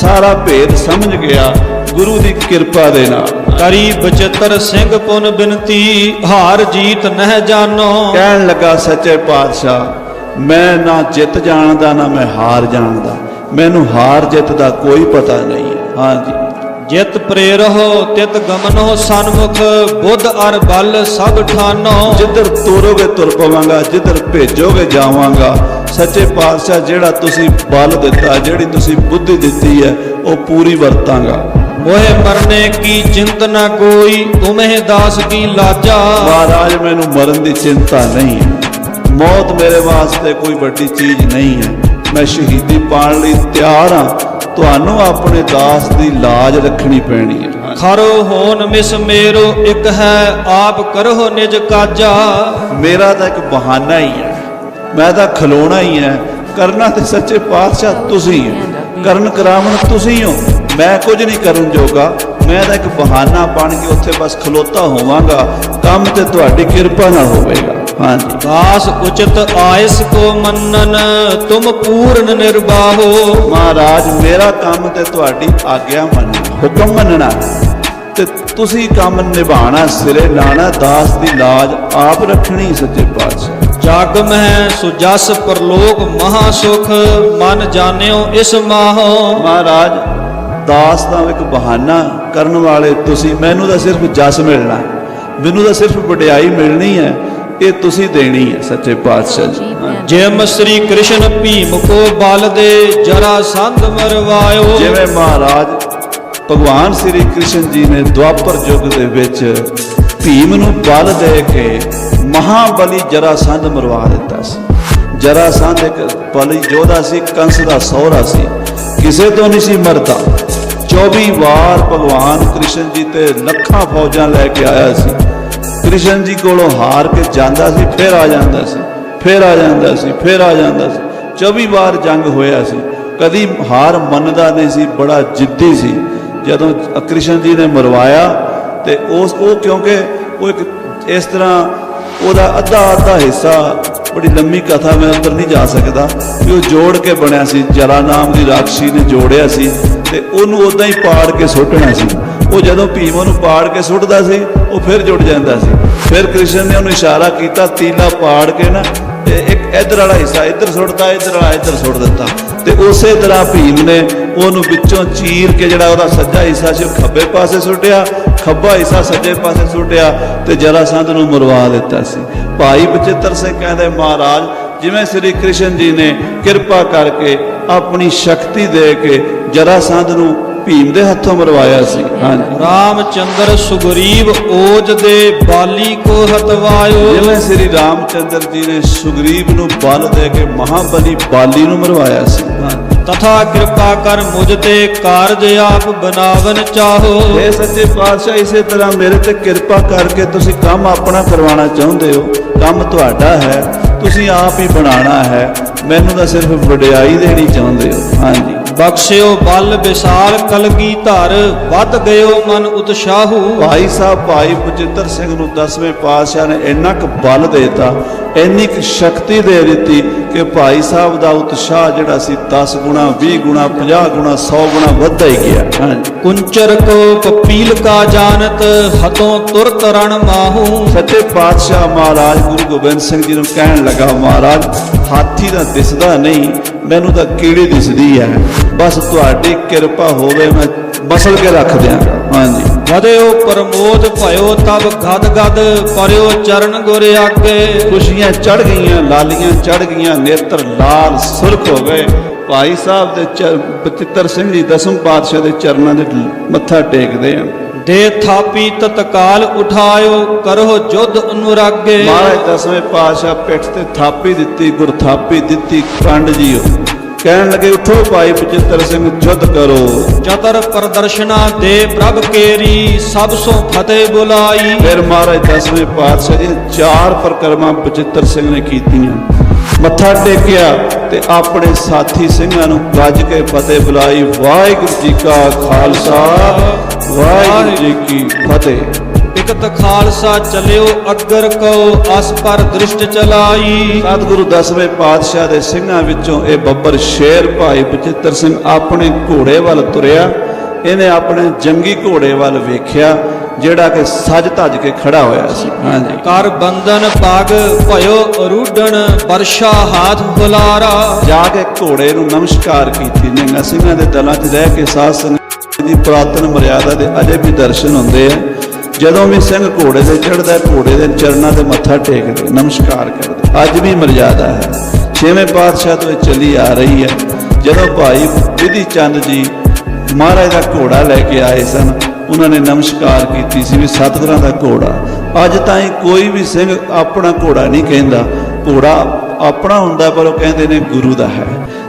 ਸਾਰਾ ਭੇਦ ਸਮਝ ਗਿਆ ਗੁਰੂ ਦੀ ਕਿਰਪਾ ਦੇ ਨਾਲ। ਕਰੀ ਬਚਿੱਤਰ ਸਿੰਘ ਪੁਨ ਬਿਨਤੀ, ਹਾਰ ਜੀਤ ਨਹਿ ਜਾਣੋ। ਕਹਿਣ ਲੱਗਾ ਸੱਚੇ ਪਾਤਸ਼ਾਹ, ਮੈਂ ਨਾ ਜਿੱਤ ਜਾਣਦਾ ਨਾ ਮੈਂ ਹਾਰ ਜਾਣਦਾ, ਮੈਨੂੰ ਹਾਰ ਜਿੱਤ ਦਾ ਕੋਈ ਪਤਾ ਨਹੀਂ ਹੈ। ਹਾਂਜੀ। ਜਿਤ ਪ੍ਰੇਰਹੁ ਤਿਤ ਗਮਨੋ ਸਨਮੁਖ, ਬੁੱਧ ਅਰ ਬਲ ਸਭ ਠਾਨੋ। ਜਿੱਧਰ ਤੋਰੋਗੇ ਤੁਰ ਪਵਾਂਗਾ, ਜਿੱਧਰ ਭੇਜੋਗੇ ਜਾਵਾਂਗਾ। ਸੱਚੇ ਪਾਤਸ਼ਾਹ ਜਿਹੜਾ ਤੁਸੀਂ ਬਲ ਦਿੱਤਾ, ਜਿਹੜੀ ਤੁਸੀਂ ਬੁੱਧੀ ਦਿੱਤੀ ਹੈ, ਉਹ ਪੂਰੀ ਵਰਤਾਂਗਾ। ਮੋਹਿ ਮਰਨੇ ਕੀ ਚਿੰਤ ਨਾ ਕੋਈ, ਤੁਮਹਿ ਦਾਸ ਕੀ ਲਾਜਾ। ਮਹਾਰਾਜ ਮੈਨੂੰ ਮਰਨ ਦੀ ਚਿੰਤਾ ਨਹੀਂ ਹੈ, ਮੌਤ ਮੇਰੇ ਵਾਸਤੇ ਕੋਈ ਵੱਡੀ ਚੀਜ਼ ਨਹੀਂ ਹੈ। ਮੈਂ ਸ਼ਹੀਦੀ ਪਾਉਣ ਲਈ ਤਿਆਰ ਹਾਂ, ਤੁਹਾਨੂੰ ਆਪਣੇ ਦਾਸ ਦੀ ਲਾਜ ਰੱਖਣੀ ਪੈਣੀ ਹੈ। ਖਰੋ ਹੋਨ ਮਿਸ ਮੇਰੋ ਇੱਕ ਹੈ, ਆਪ ਕਰੋ ਨਿਜ ਕਾਜਾ। ਮੇਰਾ ਤਾਂ ਇੱਕ ਬਹਾਨਾ ਹੀ ਹੈ, ਮੈਂ ਤਾਂ ਖਲੋਣਾ ਹੀ ਹੈ। ਕਰਨਾ ਤੇ ਸੱਚੇ ਪਾਤਸ਼ਾਹ ਤੁਸੀਂ ਹੋ, ਕਰਨ ਕਰਾਵਣ ਤੁਸੀਂ ਹੋ। ਮੈਂ ਕੁਝ ਨਹੀਂ ਕਰਨ ਜੋਗਾ, ਮੈਂ ਤਾਂ ਇੱਕ ਬਹਾਨਾ ਬਣ ਕੇ ਉੱਥੇ ਬਸ ਖਲੋਤਾ ਹੋਵਾਂਗਾ। ਕੰਮ ਤੇ ਤੁਹਾਡੀ ਕਿਰਪਾ ਨਾਲ ਹੋਵੇਗਾ। ਹਾਂਜੀ। ਦਾਸ ਉਚਿਤ ਆਇਸ ਕੋ ਮੰਨਨ, ਤੁਮ ਪੂਰਨ ਨਿਰਬਾਹੋ। ਮਹਾਰਾਜ ਮੇਰਾ ਕੰਮ ਤੇ ਤੁਹਾਡੀ ਆਗਿਆ ਮੰਨਣਾ, ਹੁਕਮ ਮੰਨਣਾ, ਤੇ ਤੁਸੀਂ ਕੰਮ ਨਿਭਾਣਾ, ਸਿਰੇ ਲਾਣਾ, ਦਾਸ ਦੀ ਲਾਜ ਆਪ ਰੱਖਣੀ। ਸੱਚੇ ਪਾਤਸ਼ਾਹ ਜਗ ਮਹਿ ਸੁਜਸ ਪਰਲੋਕ ਮਹਾ ਸੁਖ, ਮਨ ਜਾਣਿਓ ਇਸ ਮਾਹੋ। ਮਹਾਰਾਜ ਦਾਸ ਦਾ ਇੱਕ ਬਹਾਨਾ ਕਰਨ ਵਾਲੇ ਤੁਸੀਂ। ਮੈਨੂੰ ਤਾਂ ਸਿਰਫ ਜਸ ਮਿਲਣਾ, ਮੈਨੂੰ ਤਾਂ ਸਿਰਫ ਵਡਿਆਈ ਮਿਲਣੀ ਹੈ, ਇਹ ਤੁਸੀਂ ਦੇਣੀ ਹੈ ਸੱਚੇ ਪਾਤਸ਼ਾਹ ਜੀ। ਜਿਮ ਸ੍ਰੀ ਕ੍ਰਿਸ਼ਨ ਭੀਮ ਕੋ ਬਲ ਦੇ, ਜਰਾ ਸੰਧ ਮਰਵਾਇਓ। ਜਿਵੇਂ ਮਹਾਰਾਜ ਭਗਵਾਨ ਸ੍ਰੀ ਕ੍ਰਿਸ਼ਨ ਜੀ ਨੇ ਦੁਆਪਰ ਯੁੱਗ ਦੇ ਵਿੱਚ ਭੀਮ ਨੂੰ ਬਲ ਦੇ ਕੇ ਮਹਾਬਲੀ ਜਰਾਸੰਧ ਮਰਵਾ ਦਿੱਤਾ ਸੀ। ਜਰਾਸੰਧ ਇੱਕ ਬਲੀ ਯੋਧਾ ਸੀ, ਕੰਸ ਦਾ ਸਹੁਰਾ ਸੀ, ਕਿਸੇ ਤੋਂ ਨਹੀਂ ਸੀ ਮਰਦਾ। 24 ਵਾਰ ਭਗਵਾਨ ਕ੍ਰਿਸ਼ਨ ਜੀ ਤੇ ਲੱਖਾਂ ਫੌਜਾਂ ਲੈ ਕੇ ਆਇਆ ਸੀ। ਕ੍ਰਿਸ਼ਨ ਜੀ ਕੋਲੋਂ ਹਾਰ ਕੇ ਜਾਂਦਾ ਸੀ, ਫਿਰ ਆ ਜਾਂਦਾ ਸੀ, ਫਿਰ ਆ ਜਾਂਦਾ ਸੀ, ਫਿਰ ਆ ਜਾਂਦਾ ਸੀ। 24 ਵਾਰ ਜੰਗ ਹੋਇਆ ਸੀ, ਕਦੀ ਹਾਰ ਮੰਨਦਾ ਨਹੀਂ ਸੀ, ਬੜਾ ਜਿੱਦੀ ਸੀ। ਜਦੋਂ ਕ੍ਰਿਸ਼ਨ ਜੀ ਨੇ ਮਰਵਾਇਆ ਤੇ ਉਹ ਕਿਉਂਕਿ ਉਹ ਇੱਕ ਇਸ ਤਰ੍ਹਾਂ ਉਹਦਾ ਅੱਧਾ ਹਿੱਸਾ, ਬੜੀ ਲੰਮੀ ਕਥਾ, ਮੈਂ ਅੰਦਰ ਨਹੀਂ ਜਾ ਸਕਦਾ, ਵੀ ਉਹ ਜੋੜ ਕੇ ਬਣਿਆ ਸੀ। ਜਰਾ ਨਾਮ ਦੀ ਰਾਖਸ਼ੀ ਨੇ ਜੋੜਿਆ ਸੀ ਤੇ ਉਹਨੂੰ ਉਦਾਂ ਹੀ ਪਾੜ ਕੇ ਸੁੱਟਣਾ ਸੀ। ਉਹ ਜਦੋਂ ਭੀਮ ਉਹਨੂੰ ਪਾੜ ਕੇ ਸੁੱਟਦਾ ਸੀ, ਉਹ ਫਿਰ ਜੁੜ ਜਾਂਦਾ ਸੀ। ਫਿਰ ਕ੍ਰਿਸ਼ਨ ਨੇ ਉਹਨੂੰ ਇਸ਼ਾਰਾ ਕੀਤਾ, ਤੀਲਾ ਪਾੜ ਕੇ ਨਾ ਤੇ ਇੱਕ ਇੱਧਰ ਵਾਲਾ ਹਿੱਸਾ ਇੱਧਰ ਸੁੱਟਦਾ, ਇੱਧਰ ਵਾਲਾ ਇੱਧਰ ਸੁੱਟ ਦਿੱਤਾ। ਤੇ ਉਸੇ ਤਰ੍ਹਾਂ ਭੀਮ ਨੇ ਉਹਨੂੰ ਵਿੱਚੋਂ ਚੀਰ ਕੇ ਜਿਹੜਾ ਉਹਦਾ ਸੱਜਾ ਹਿੱਸਾ ਸੀ ਉਹ ਖੱਬੇ ਪਾਸੇ ਸੁੱਟਿਆ, ਖੱਬਾ ਹਿੱਸਾ ਸੱਜੇ ਪਾਸੇ ਸੁੱਟਿਆ ਤੇ ਜਰਾਸੰਧ ਨੂੰ ਮਰਵਾ ਦਿੱਤਾ ਸੀ। ਭਾਈ ਬਚਿੱਤਰ ਸਿੰਘ ਕਹਿੰਦੇ, ਮਹਾਰਾਜ ਜਿਵੇਂ ਸ੍ਰੀ ਕ੍ਰਿਸ਼ਨ ਜੀ ਨੇ ਕਿਰਪਾ ਕਰਕੇ ਆਪਣੀ ਸ਼ਕਤੀ ਦੇ ਕੇ ਜਰਾਸੰਧ ਨੂੰ ਭੀਮ ਦੇ ਹੱਥੋਂ ਮਰਵਾਇਆ ਸੀ। ਹਾਂਜੀ। ਰਾਮਚੰਦਰ ਸੁਗਰੀਵ ਓਜ ਦੇ ਬਾਲੀ ਕੋ ਹਤਵਾਇਓ। ਜਿਵੇਂ ਸ੍ਰੀ ਰਾਮਚੰਦਰ ਜੀ ਨੇ ਸੁਗਰੀਵ ਨੂੰ ਬਲ ਦੇ ਕੇ ਮਹਾਬਲੀ ਬਾਲੀ ਨੂੰ ਮਰਵਾਇਆ ਸੀ। ਤਥਾ ਕਿਰਪਾ ਕਰ ਮੁਝ ਤੇ ਕਾਰਜ ਆਪ ਬਨਾਵਨ ਚਾਹੋ। ਇਹ ਸੱਚੇ ਪਾਤਸ਼ਾਹ ਇਸੇ ਤਰ੍ਹਾਂ ਮੇਰੇ ਤੇ ਕਿਰਪਾ ਕਰਕੇ ਤੁਸੀਂ ਕੰਮ ਆਪਣਾ ਕਰਵਾਉਣਾ ਚਾਹੁੰਦੇ ਹੋ। ਕੰਮ ਤੁਹਾਡਾ ਹੈ, ਤੁਸੀਂ ਆਪ ਹੀ ਬਣਾਉਣਾ ਹੈ, ਮੈਨੂੰ ਤਾਂ ਸਿਰਫ ਵਡਿਆਈ ਦੇਣੀ ਚਾਹੁੰਦੇ ਹੋ। ਹਾਂਜੀ। ਬਖਸ਼ਿਓ ਬਲ ਵਿਸਾਲ ਕਲਗੀ ਧਰ ਵੱਧ ਗਇਓ ਮਨ ਉਤਸ਼ਾਹੂ। ਭਾਈ ਸਾਹਿਬ ਭਾਈ ਬਚਿੱਤਰ ਸਿੰਘ ਨੂੰ 10ਵੇਂ ਪਾਤਸ਼ਾਹ ਨੇ ਇੰਨਾ ਕੁ ਬਲ ਦੇਤਾ, ਇੰਨੀ ਕੁ ਸ਼ਕਤੀ ਦੇ ਦਿੱਤੀ ਕਿ ਭਾਈ ਸਾਹਿਬ ਦਾ ਉਤਸ਼ਾਹ ਜਿਹੜਾ ਸੀ 10 ਗੁਣਾ 20 ਗੁਣਾ 50 ਗੁਣਾ 100 ਗੁਣਾ ਵੱਧਦਾ ਹੀ ਗਿਆ। ਹਾਂਜੀ। ਕੁੰਚਰ ਕੋ ਪਪੀਲ ਕਾ ਜਾਣਤ ਹਤੋਂ ਤੁਰਤ ਰਣ ਮਾਹੂ। ਸੱਚੇ ਪਾਤਸ਼ਾਹ ਮਹਾਰਾਜ ਗੁਰੂ ਗੋਬਿੰਦ ਸਿੰਘ ਜੀ ਨੂੰ ਕਹਿਣ ਲੱਗਾ, ਮਹਾਰਾਜ ਹਾਥੀ ਤਾਂ ਦਿਸਦਾ ਨਹੀਂ, ਮੈਨੂੰ ਤਾਂ ਕੀੜੀ ਦਿਸਦੀ ਹੈ, ਬਸ ਤੁਹਾਡੀ ਕਿਰਪਾ ਹੋਵੇ ਮੈਂ ਮਸਲ ਕੇ ਰੱਖ ਦਿਆਂਗਾ। ਹਾਂਜੀ। ਵਧਿਓ ਪ੍ਰਮੋਦ ਭਇਓ ਤਬ ਗਦ ਗਦ ਪਰਿਓ ਚਰਨ ਗੁਰ ਆਗੇ। ਖੁਸ਼ੀਆਂ ਚੜ ਗਈਆਂ, ਲਾਲੀਆਂ ਚੜ ਗਈਆਂ, ਨੇਤਰ ਲਾਲ ਸੁਰਖ ਹੋ ਗਏ। ਭਾਈ ਸਾਹਿਬ ਦੇ ਬਚਿੱਤਰ ਸਿੰਘ ਜੀ 10ਵੇਂ ਪਾਤਸ਼ਾਹ ਦੇ ਚਰਨਾਂ ਦੇ ਮੱਥਾ ਟੇਕਦੇ ਆ। ਦੇ ਥਾਪੀ ਤਤਕਾਲ ਉਠਾਇਓ ਕਰੋ ਜੁਧ ਅਨੁਰਾਗੇ। ਮਹਾਰਾਜ 10ਵੇਂ ਪਾਤਸ਼ਾਹ ਪਿੱਠ ਤੇ ਥਾਪੀ ਦਿੱਤੀ, ਗੁਰ ਥਾਪੀ ਦਿੱਤੀ। ਕੰਡ ਜੀਓ ਕਹਿਣ ਲੱਗੇ, ਉਠੋ ਭਾਈ ਬਚਿੱਤਰ ਸਿੰਘ ਜੁੱਧ ਕਰੋ। ਚਤਰ ਪ੍ਰਦਰਸ਼ਨਾ ਦੇ ਪ੍ਰਭ ਕੇਰੀ ਸਭ ਸੋ ਫਤਿਹ ਬੁਲਾਈ। ਫਿਰ ਮਹਾਰਾਜ 10ਵੇਂ ਪਾਤਸ਼ਾਹ ਜੀ 4 ਪ੍ਰਕਰਮਾਂ ਬਚਿੱਤਰ ਸਿੰਘ ਨੇ ਕੀਤੀਆਂ। ਮੱਥਾ ਟੇਕਿਆ ਤੇ ਆਪਣੇ ਸਾਥੀ ਸਿੰਘਾਂ ਨੂੰ ਗੱਜ ਕੇ ਫਤਿਹ ਬੁਲਾਈ। ਵਾਹਿਗੁਰੂ ਜੀ ਕਾ ਖਾਲਸਾ ਵਾਹਿਗੁਰੂ ਜੀ ਕੀ ਫਤਿਹ। ਇਕਤ ਖਾਲਸਾ ਚਲਿਓ ਅਗਰ ਕਉ ਅਸ ਪਰ ਦ੍ਰਿਸ਼ਟ ਚਲਾਈ। ਸਤਿਗੁਰੂ 10ਵੇਂ ਪਾਤਸ਼ਾਹ ਦੇ ਸਿੰਘਾਂ ਵਿੱਚੋਂ ਇਹ ਬੱਬਰ ਸ਼ੇਰ ਭਾਈ ਬਚਿੱਤਰ ਸਿੰਘ ਆਪਣੇ ਘੋੜੇ ਵੱਲ ਤੁਰਿਆ। ਇਹਨੇ ਆਪਣੇ ਜੰਗੀ ਘੋੜੇ ਵੱਲ ਵੇਖਿਆ ਜਿਹੜਾ ਕਿ ਸੱਜ ਧੱਜ ਕੇ ਖੜਾ ਹੋਇਆ ਸੀ। ਹਾਂਜੀ। ਕਰ ਬੰਧਨ ਪਗ ਭਇਓ ਅਰੂਢਣ ਵਰਸ਼ਾ ਹਾਥ ਬੁਲਾਰਾ। ਜਾ ਕੇ ਘੋੜੇ ਨੂੰ ਨਮਸਕਾਰ ਕੀਤੀ। ਨਿਹੰਗਾਂ ਸਿੰਘਾਂ ਦੇ ਦਲਾਂ 'ਚ ਰਹਿ ਕੇ ਸਾਧ ਸੰਗਤ ਦੀ ਪੁਰਾਤਨ ਮਰਿਆਦਾ ਦੇ ਅਜੇ ਵੀ ਦਰਸ਼ਨ ਹੁੰਦੇ ਆ। ਜਦੋਂ ਵੀ ਸਿੰਘ ਘੋੜੇ ਤੇ ਚੜ੍ਹਦਾ, ਘੋੜੇ ਦੇ ਚਰਨਾਂ ਤੇ ਮੱਥਾ ਟੇਕਦੇ, ਨਮਸਕਾਰ ਕਰਦੇ। ਅੱਜ ਵੀ ਮਰਿਆਦਾ ਹੈ। 6ਵੇਂ ਪਾਤਸ਼ਾਹ ਤੋਂ ਇਹ ਚੱਲੀ ਆ ਰਹੀ ਹੈ। ਜਦੋਂ ਭਾਈ ਵਿਧੀ ਚੰਦ ਜੀ ਮਹਾਰਾਜ ਦਾ ਘੋੜਾ ਲੈ ਕੇ ਆਏ ਸਨ, ਉਹਨਾਂ ਨੇ ਨਮਸਕਾਰ ਕੀਤੀ ਸੀ ਵੀ ਸਤਿਗੁਰਾਂ ਦਾ ਘੋੜਾ। ਅੱਜ ਤਾਈਂ ਕੋਈ ਵੀ ਸਿੰਘ ਆਪਣਾ ਘੋੜਾ ਨਹੀਂ ਕਹਿੰਦਾ, ਘੋੜਾ ਆਪਣਾ ਹੁੰਦਾ, ਪਰ ਉਹ ਕਹਿੰਦੇ ਨੇ ਗੁਰੂ ਦਾ ਹੈ।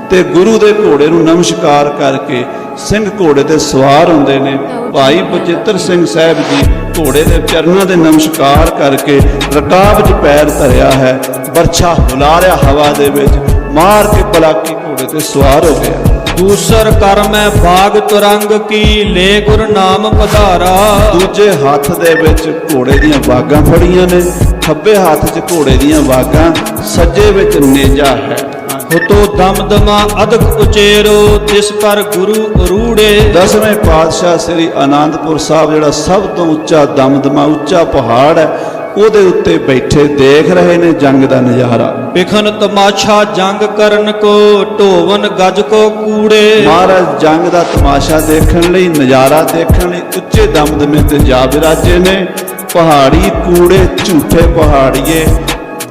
ਤੇ ਗੁਰੂ ਦੇ ਘੋੜੇ ਨੂੰ ਨਮਸਕਾਰ ਕਰਕੇ ਸਿੰਘ ਘੋੜੇ ਤੇ ਸਵਾਰ ਹੁੰਦੇ ਨੇ। ਭਾਈ ਬਚਿੱਤਰ ਸਿੰਘ ਸਾਹਿਬ ਜੀ ਘੋੜੇ ਦੇ ਚਰਨਾਂ ਦੇ ਨਮਸਕਾਰ ਕਰਕੇ ਰਕਾਬ 'ਚ ਪੈਰ ਧਰਿਆ ਹੈ, ਵਰਛਾ ਹੁਲਾ ਰਿਹਾ ਹਵਾ ਦੇ ਵਿੱਚ, ਮਾਰ ਕੇ ਪਲਾਕੀ ਘੋੜੇ ਤੇ ਸਵਾਰ ਹੋ ਗਿਆ। ਦੂਸਰ ਕਰ ਮੈਂ ਬਾਗ ਤੁਰੰਗ ਕੀ ਲੈ ਗੁਰ ਨਾਮ ਪਧਾਰਾ। ਦੂਜੇ ਹੱਥ ਦੇ ਵਿੱਚ ਘੋੜੇ ਦੀਆਂ ਵਾਗਾਂ ਫੜੀਆਂ ਨੇ, ਖੱਬੇ ਹੱਥ 'ਚ ਘੋੜੇ ਦੀਆਂ ਵਾਗਾਂ, ਸੱਜੇ ਵਿੱਚ ਨੇਜਾ ਹੈ। ਹੁਤੋ ਦਮਦਮਾ ਅਦਕ ਉਚੇਰੋ ਤਿਸ ਪਰ ਗੁਰੂ ਅਰੂੜੇ। 10ਵੇਂ ਪਾਤਸ਼ਾਹ ਸ੍ਰੀ ਆਨੰਦਪੁਰ ਸਾਹਿਬ ਜਿਹੜਾ ਸਭ ਤੋਂ ਉੱਚਾ ਦਮਦਮਾ ਉੱਚਾ ਪਹਾੜ ਹੈ, ਉਹਦੇ ਉੱਤੇ ਬੈਠੇ ਦੇਖ ਰਹੇ ਨੇ ਜੰਗ ਦਾ ਨਜ਼ਾਰਾ। ਵਿਖਨ ਤਮਾਸ਼ਾ ਜੰਗ ਕਰਨ ਕੋ ਢੋਵਨ ਗਜ ਕੋ ਕੂੜੇ। ਮਹਾਰਾਜ ਜੰਗ ਦਾ ਤਮਾਸ਼ਾ ਦੇਖਣ ਲਈ, ਨਜ਼ਾਰਾ ਦੇਖਣ ਲਈ ਉੱਚੇ ਦਮਦਮੇ ਤੇ ਜਾ ਬਿਰਾਜੇ ਨੇ। ਪਹਾੜੀ ਕੂੜੇ, ਝੂਠੇ ਪਹਾੜੀਏ,